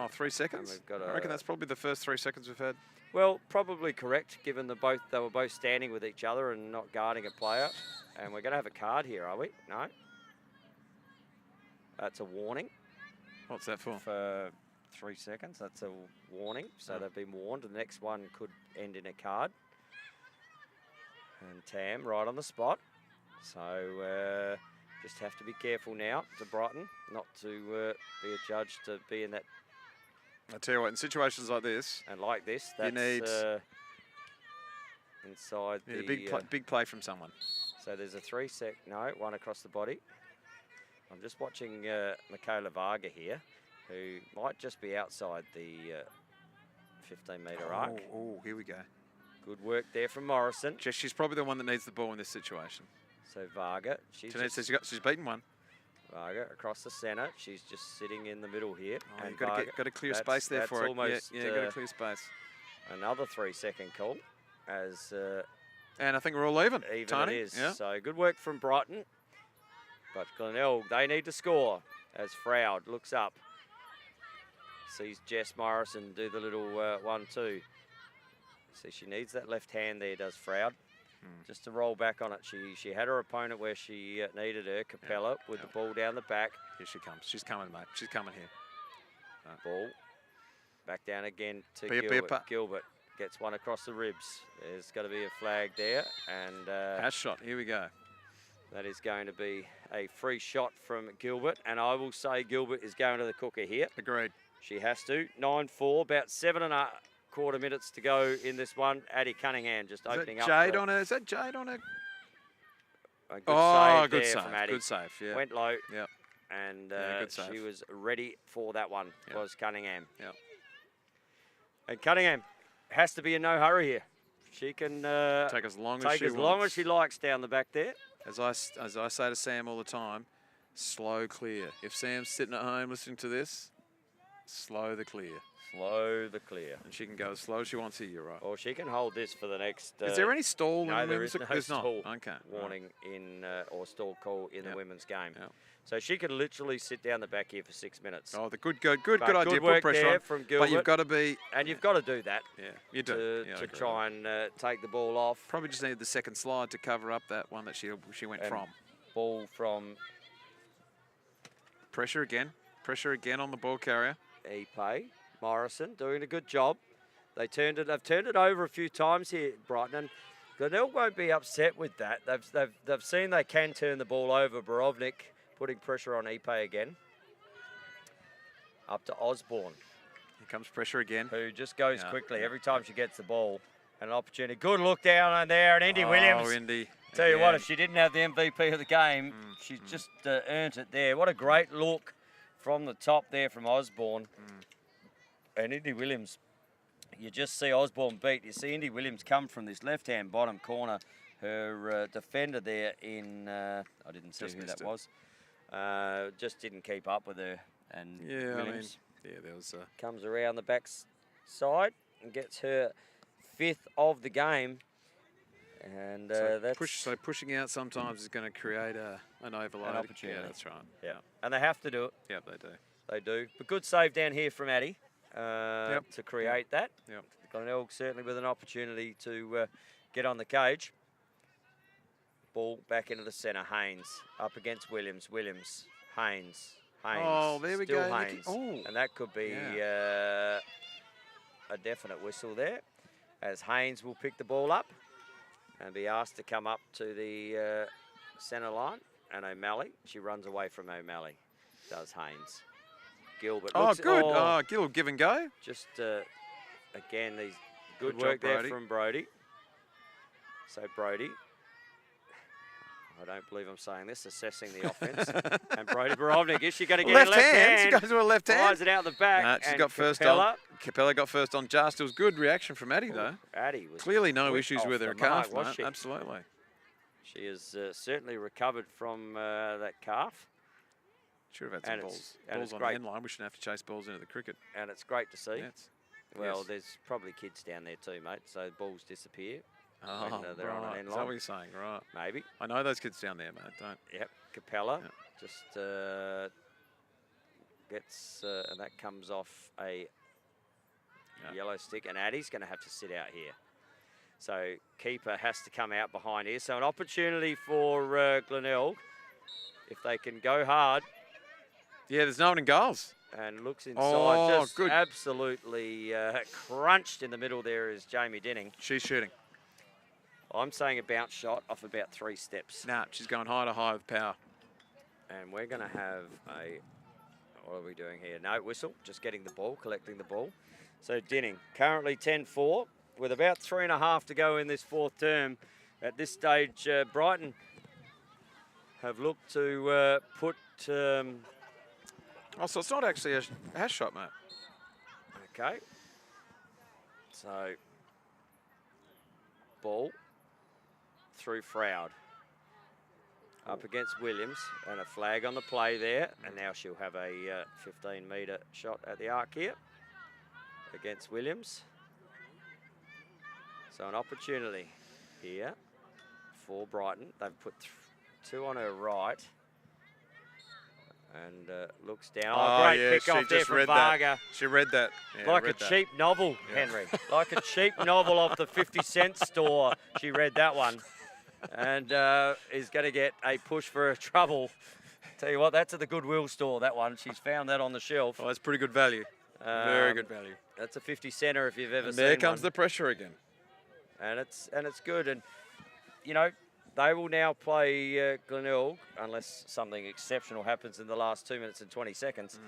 3 seconds. I reckon that's probably the first 3 seconds we've had. Well, probably correct, given they were both standing with each other and not guarding a player. And we're going to have a card here, are we? No. That's a warning. What's that for? For 3 seconds. That's a warning. So they've been warned. The next one could end in a card. And Tam right on the spot. So just have to be careful now to Brighton, not to be a judge to be in that. I tell you what, in situations like this, and like this, that's you need inside a big play from someone. So there's a one across the body. I'm just watching Michaela Varga here, who might just be outside the 15-metre arc. Oh, here we go. Good work there from Morrison. She's probably the one that needs the ball in this situation. So Varga, she's beaten one. Varga across the centre. She's just sitting in the middle here. Oh, you've got to clear space there for it. Almost, yeah, got to clear space. Another 3-second call as and I think we're all even. Tony. It is. Yeah. So good work from Brighton. But Glenelg, they need to score as Froud looks up. Sees Jess Morrison do the little 1-2. See, she needs that left hand there, does Froud. Just to roll back on it. She had her opponent where she needed her, Capella, with the ball down the back. Here she comes. She's coming, mate. She's coming here. Ball back down again to Gilbert. Gilbert gets one across the ribs. There's got to be a flag there. And pass shot. Here we go. That is going to be a free shot from Gilbert. And I will say Gilbert is going to the cooker here. Agreed. She has to. 9-4, about 7.25 minutes to go in this one. Addie Cunningham just opening up. Is that Jade on her? A good save good there save. from Addie. Good save, yeah. Went low. Yep. And good save. she was ready for that one, was Cunningham. Yep. And Cunningham has to be in no hurry here. She can take as long as she likes down the back there. As I say to Sam all the time, slow clear. If Sam's sitting at home listening to this, slow the clear. Slow the clear. And she can go as slow as she wants here, you're right. Or she can hold this for the next... is there any stall? No, there is no stall warning in or stall call in the women's game. Yep. So she could literally sit down the back here for 6 minutes. Oh, the good idea. Good work put pressure there on. from Gilbert. But you've got to be... And you've got to do that. Yeah, you do. To try and take the ball off. Probably just needed the second slide to cover up that one that she went from. Ball from... Pressure again. Pressure again on the ball carrier. Ipe. Morrison doing a good job. They've turned it over a few times here, Brighton. And Glenelg won't be upset with that. They've seen they can turn the ball over. Borovnik putting pressure on Ipe again. Up to Osborne. Here comes pressure again. Who just goes quickly every time she gets the ball. And an opportunity. Good look down there. And Indy Williams. Oh, Indy. Tell you what, if she didn't have the MVP of the game, she's just earned it there. What a great look from the top there from Osborne. And Indy Williams, you just see Osborne beat. You see Indy Williams come from this left-hand bottom corner. Her defender there in, I didn't see who that was, just didn't keep up with her. And Williams there was comes around the back side and gets her 5th of the game. And that's... pushing out sometimes is going to create an overload. An opportunity. Yeah, that's right. Yeah, and they have to do it. Yeah, they do. They do. But good save down here from Addie. To create that. Yep. Glenelg certainly with an opportunity to get on the cage. Ball back into the centre. Haynes up against Williams. Haynes. Oh, there we go. Haynes. And that could be a definite whistle there, as Haynes will pick the ball up and be asked to come up to the centre line. And O'Malley, she runs away from O'Malley, does Haynes. Gilbert. Good. Gilbert give and go. Just, again, these good job, work there Brody. from Brody. So Brody, I don't believe I'm saying this, assessing the offense. And Brody Borovnik, is she going to get left hand? She goes to a left hand. Fires it out the back. Nah, she's got first on. Capella got first on just. It was good reaction from Addie, though. Addie was clearly no issues with her calf, was she? Absolutely. She has certainly recovered from that calf. Should have had some balls on great. the end line. We shouldn't have to chase balls into the cricket. And it's great to see. Well, there's probably kids down there too, mate, so balls disappear. Oh, when they're on an end line. Is that what you're saying? Right. Maybe. I know those kids down there, mate. Don't. Yep. Capella just gets, and that comes off a yellow stick, and Addie's going to have to sit out here. So keeper has to come out behind here. So an opportunity for Glenelg, if they can go hard. Yeah, there's no one in goals. And looks inside, just good. Absolutely crunched in the middle there is Jamie Dinning. She's shooting. I'm saying a bounce shot off about 3 steps. Nah, she's going high to high with power. And we're going to have what are we doing here? No whistle, just getting the ball, collecting the ball. So Dinning, currently 10-4, with about 3.5 to go in this 4th term. At this stage, Brighton have looked to put... so it's not actually a hash shot, mate. Okay. So, ball through Froud. up against Williams, and a flag on the play there, and now she'll have a 15-metre shot at the arc here against Williams. So an opportunity here for Brighton. They've put 2 on her right, and looks down. Oh, great yeah, pick off there from Varga. She read that. Yeah, like a cheap novel, Henry. Like a cheap novel off the 50-cent store. She read that one. And is going to get a push for her trouble. Tell you what, that's at the Goodwill store, that one. She's found that on the shelf. Oh, that's pretty good value. Very good value. That's a 50-center if you've ever seen there comes one. the pressure again. And it's good. And, you know, they will now play Glenelg, unless something exceptional happens in the last 2 minutes and 20 seconds.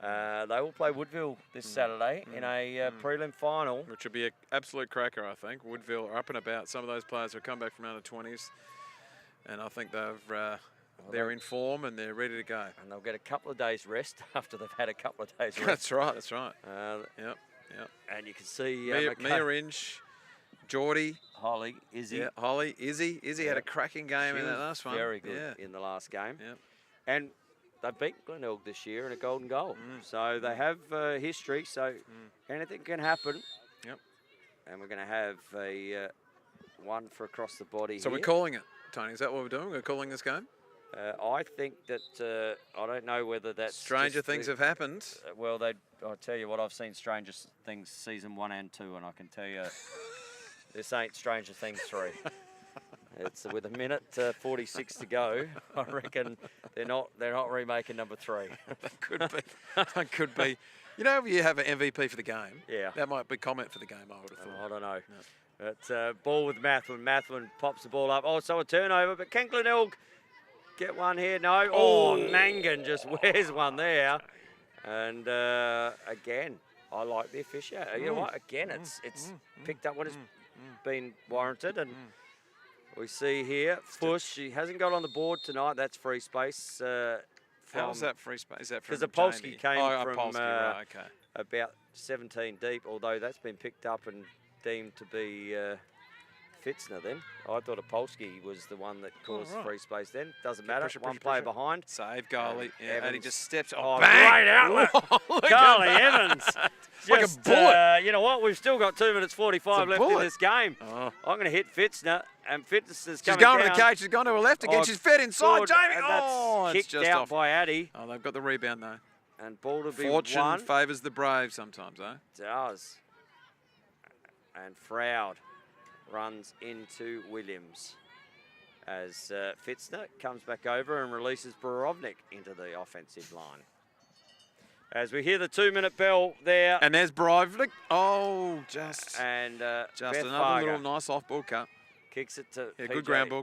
They will play Woodville this Saturday in a prelim final. Which would be an absolute cracker, I think. Woodville are up and about. Some of those players have come back from under-20s. And I think they're in form and they're ready to go. And they'll get a couple of days rest after they've had a couple of days rest. That's right, that's right. Yep. And you can see... Mia Inch, Geordie. Holly, Izzy. Yeah, Holly, Izzy. Izzy had a cracking game in that last one. Very good in the last game. Yep. And they beat Glenelg this year in a golden goal. So they have history, so anything can happen. Yep. And we're going to have a one for across the body So here. we're calling it, Tony. Is that what we're doing? We're calling this game? I think that, I don't know whether that's... Stranger things have happened. Well, I'll tell you what, I've seen Stranger Things season 1 and 2, and I can tell you this ain't Stranger Things 3. It's with a minute 46 to go. I reckon they're not remaking number 3. That could be. That could be. You know, if you have an MVP for the game, yeah, that might be comment for the game, I would have thought. I don't know. No. But ball with Mathwin. Mathwin pops the ball up. Oh, so a turnover, but can Glenelg get one here? No. Oh, Mangan just wears one there. And again, I like the official. You know what? Again, it's picked up when it's been warranted. And we see here, Fush, she hasn't got on the board tonight. That's free space. How's that free space? Is that from Because Apolsky came from Apolsky, right, okay. About 17 deep, although that's been picked up and deemed to be Fitzner then. I thought Apolsky was the one that caused free space then. Doesn't matter. One player behind. Save goalie. And he just steps. Oh, great outlet. Carly Evans. Like a bullet. You know what? We've still got 2 minutes 45 left in this game. I'm going to hit Fitzner, and Fitzner's coming down. She's going to the cage. She's gone to her left again. She's fed inside. Jamie. Oh, it's kicked out by Addy. Oh, they've got the rebound though. And ball to be Fortune favours the brave sometimes, eh? It does. And Froud runs into Williams as Fitzner comes back over and releases Borovnik into the offensive line. As we hear the 2-minute bell there. And there's Borovnik. Oh, just another another little nice off-ball cut. Kicks it to PJ.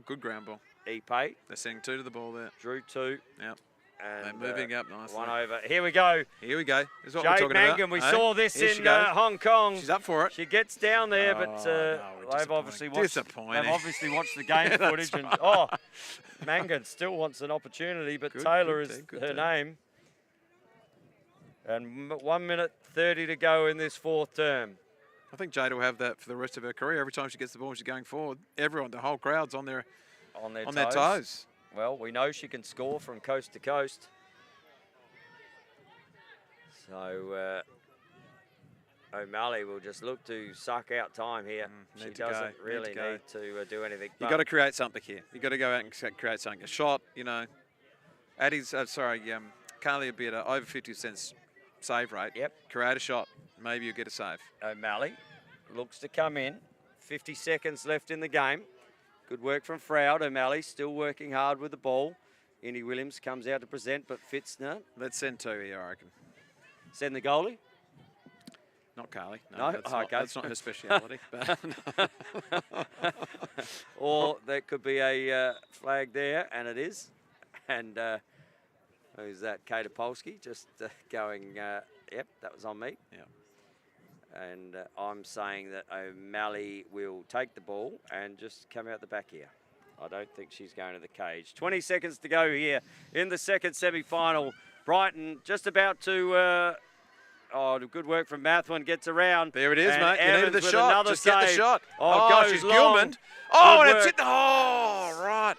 good ground ball. Ipe. They're sending 2 to the ball there. Drew 2. Yep. And they're moving up nicely. One over. Here we go. Here we go. This is what Jade we're talking Mangan, about. we saw this in Hong Kong. She's up for it. She gets down there, but they've obviously watched the game footage. And Mangan still wants an opportunity, but Taylor is her name. And 1 minute 30 to go in this 4th term. I think Jade will have that for the rest of her career. Every time she gets the ball, she's going forward. Everyone, the whole crowd's on their toes. Well, we know she can score from coast to coast. So O'Malley will just look to suck out time here. She doesn't really need to do anything. You've got to create something here. You've got to go out and create something. A shot, you know. Addie's, Carly will be at over 50% save rate. Yep. Create a shot. Maybe you'll get a save. O'Malley looks to come in. 50 seconds left in the game. Good work from Froud. O'Malley still working hard with the ball. Indy Williams comes out to present, but Fitzner. Let's send 2 here, I reckon. Send the goalie? Not Carly. No? That's not her speciality. Or there could be a flag there, and it is. And who's that? Kate Apolsky just going, yep, that was on me. Yeah. And I'm saying that O'Malley will take the ball and just come out the back here. I don't think she's going to the cage. 20 seconds to go here in the second semi-final. Brighton just about to... good work from Mathwin. Gets around. There it is, and mate. Evans You needed the with shot. Just get the shot. Goes she's long. Gilman. Oh, Good and work. it's hit. Oh, right.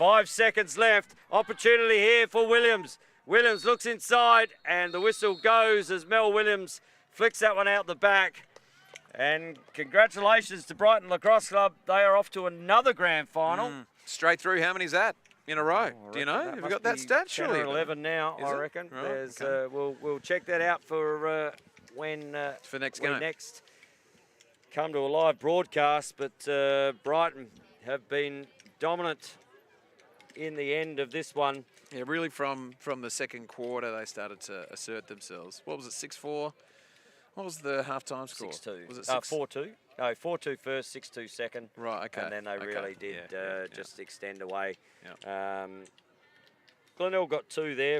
5 seconds left. Opportunity here for Williams. Williams looks inside, and the whistle goes as Mel Williams flicks that one out the back. And congratulations to Brighton Lacrosse Club. They are off to another grand final. Straight through, how many's that in a row? Do you know? Have you got that stat? 10 or 11 now, I reckon. Right, There's, okay. we'll check that out for when for next we game. next come to a live broadcast. But Brighton have been dominant in the end of this one. Yeah, really from the second quarter they started to assert themselves. What was it, 6-4? What was the halftime score? 6-2. Was it 4-2? No, 4-2 first, 6-2 second. Right, okay. And then they really did just extend away. Yeah. Glenelg got 2 there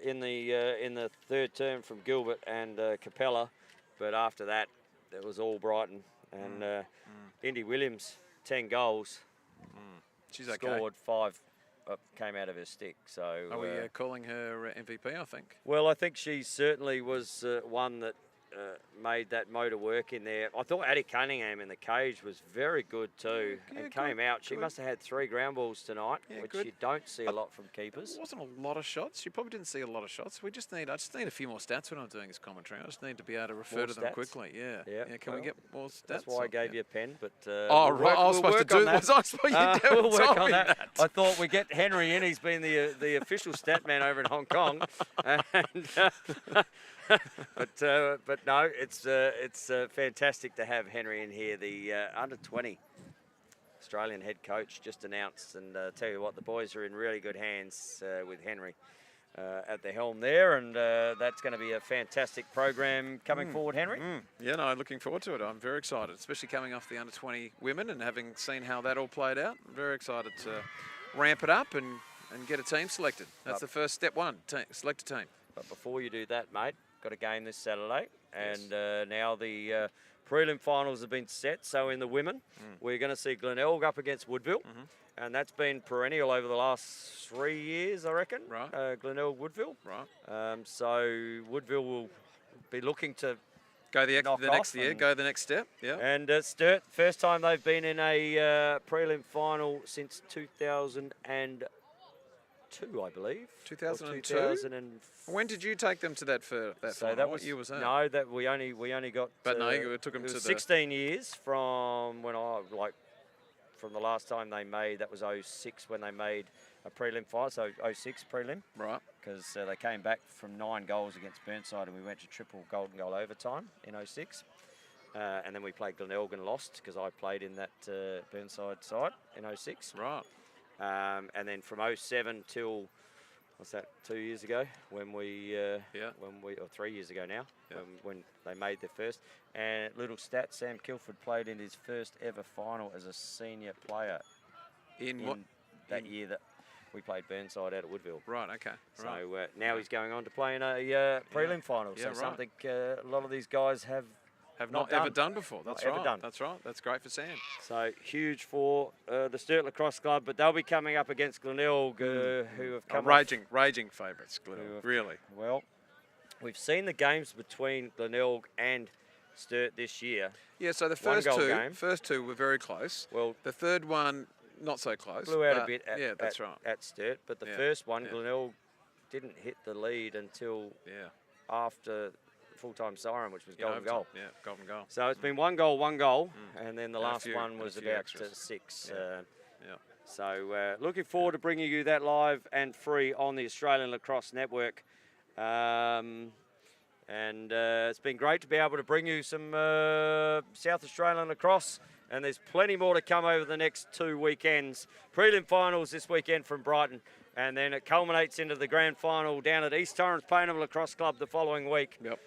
in the third term from Gilbert and Capella, but after that, it was all Brighton. And Indy Williams, 10 goals. She's okay. Scored 5. Came out of her stick. So are we calling her MVP, I think? Well, I think she certainly was one that made that motor work in there. I thought Addie Cunningham in the cage was very good too, and came out. She must have had 3 ground balls tonight, which you don't see a lot from keepers. It wasn't a lot of shots. You probably didn't see a lot of shots. I just need a few more stats when I'm doing this commentary. I just need to be able to refer to them quickly. Yeah. Can we get more stats? That's why I gave you a pen, but oh, right. I was supposed to do that. Was I supposed to we'll work on that. I thought we get Henry in. He's been the official stat man over in Hong Kong. And, but no, it's fantastic to have Henry in here. The under-20 Australian head coach just announced, and tell you what, the boys are in really good hands with Henry at the helm there, and that's going to be a fantastic program coming forward, Henry. Yeah, no, looking forward to it. I'm very excited, especially coming off the under-20 women and having seen how that all played out. I'm very excited to ramp it up and get a team selected. That's the first step one, select a team. But before you do that, mate, got a game this Saturday, and now the prelim finals have been set. So in the women, we're going to see Glenelg up against Woodville, and that's been perennial over the last 3 years, I reckon. Right. Glenelg, Woodville. Right. So Woodville will be looking to go the next step. Yeah. And Sturt, first time they've been in a prelim final since 2002, I believe. 2002. When did you take them to that final? What year was that? No, that we only got. But no, you took them to 16 years from when from the last time they made. That was 06 when they made a prelim final. So 06 prelim. Right. Because they came back from 9 goals against Burnside, and we went to triple golden goal overtime in 06. And then we played Glenelg and lost because I played in that Burnside side in 06. Right. And then from 07 till, what's that, 2 years ago, when we or 3 years ago now, when they made their first. And little stat, Sam Kilford played in his first ever final as a senior player in what? That year that we played Burnside out at Woodville. Right, okay. So now he's going on to play in a prelim final. So something a lot of these guys have not ever done before. That's right. That's right. That's great for Sam. So huge for the Sturt Lacrosse Club, but they'll be coming up against Glenelg, who have come raging favourites. Glenelg, really. Well, we've seen the games between Glenelg and Sturt this year. Yeah. So the first two were very close. Well, the third one not so close. Blew out a bit at Sturt, but the first one, Glenelg didn't hit the lead until after full-time siren, which was golden goal. Yeah, golden goal. So it's been 1 goal, and then the last one was about 6. So looking forward to bringing you that live and free on the Australian Lacrosse Network. And it's been great to be able to bring you some South Australian lacrosse, and there's plenty more to come over the next 2 weekends. Prelim finals this weekend from Brighton, and then it culminates into the grand final down at East Torrens Payneham Lacrosse Club the following week. Yep.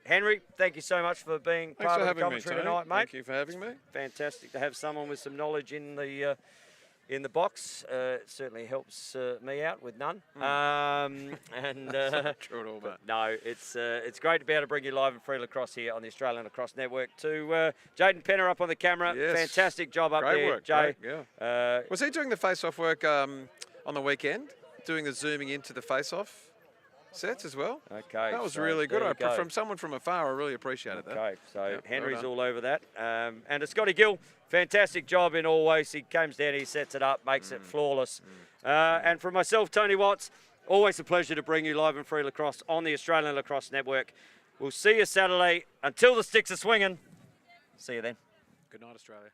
Henry, thank you so much for being part of the commentary tonight, mate. Thank you for having me. Fantastic to have someone with some knowledge in the box. It certainly helps me out with none. And true at all, but no, it's great to be able to bring you live and free lacrosse here on the Australian Lacrosse Network. To Jaden Penner up on the camera, fantastic job up great there, work, Jay. Great, was he doing the face-off work on the weekend? Doing the zooming into the face-off sets as well. Okay. That was so really good. there you go. From someone from afar, I really appreciated that. Okay, so Yep, Henry's well all over that. And to Scotty Gill, fantastic job in always. He comes down, he sets it up, makes it flawless. And from myself, Tony Watts, always a pleasure to bring you live and free lacrosse on the Australian Lacrosse Network. We'll see you Saturday. Until the sticks are swinging, see you then. Good night, Australia.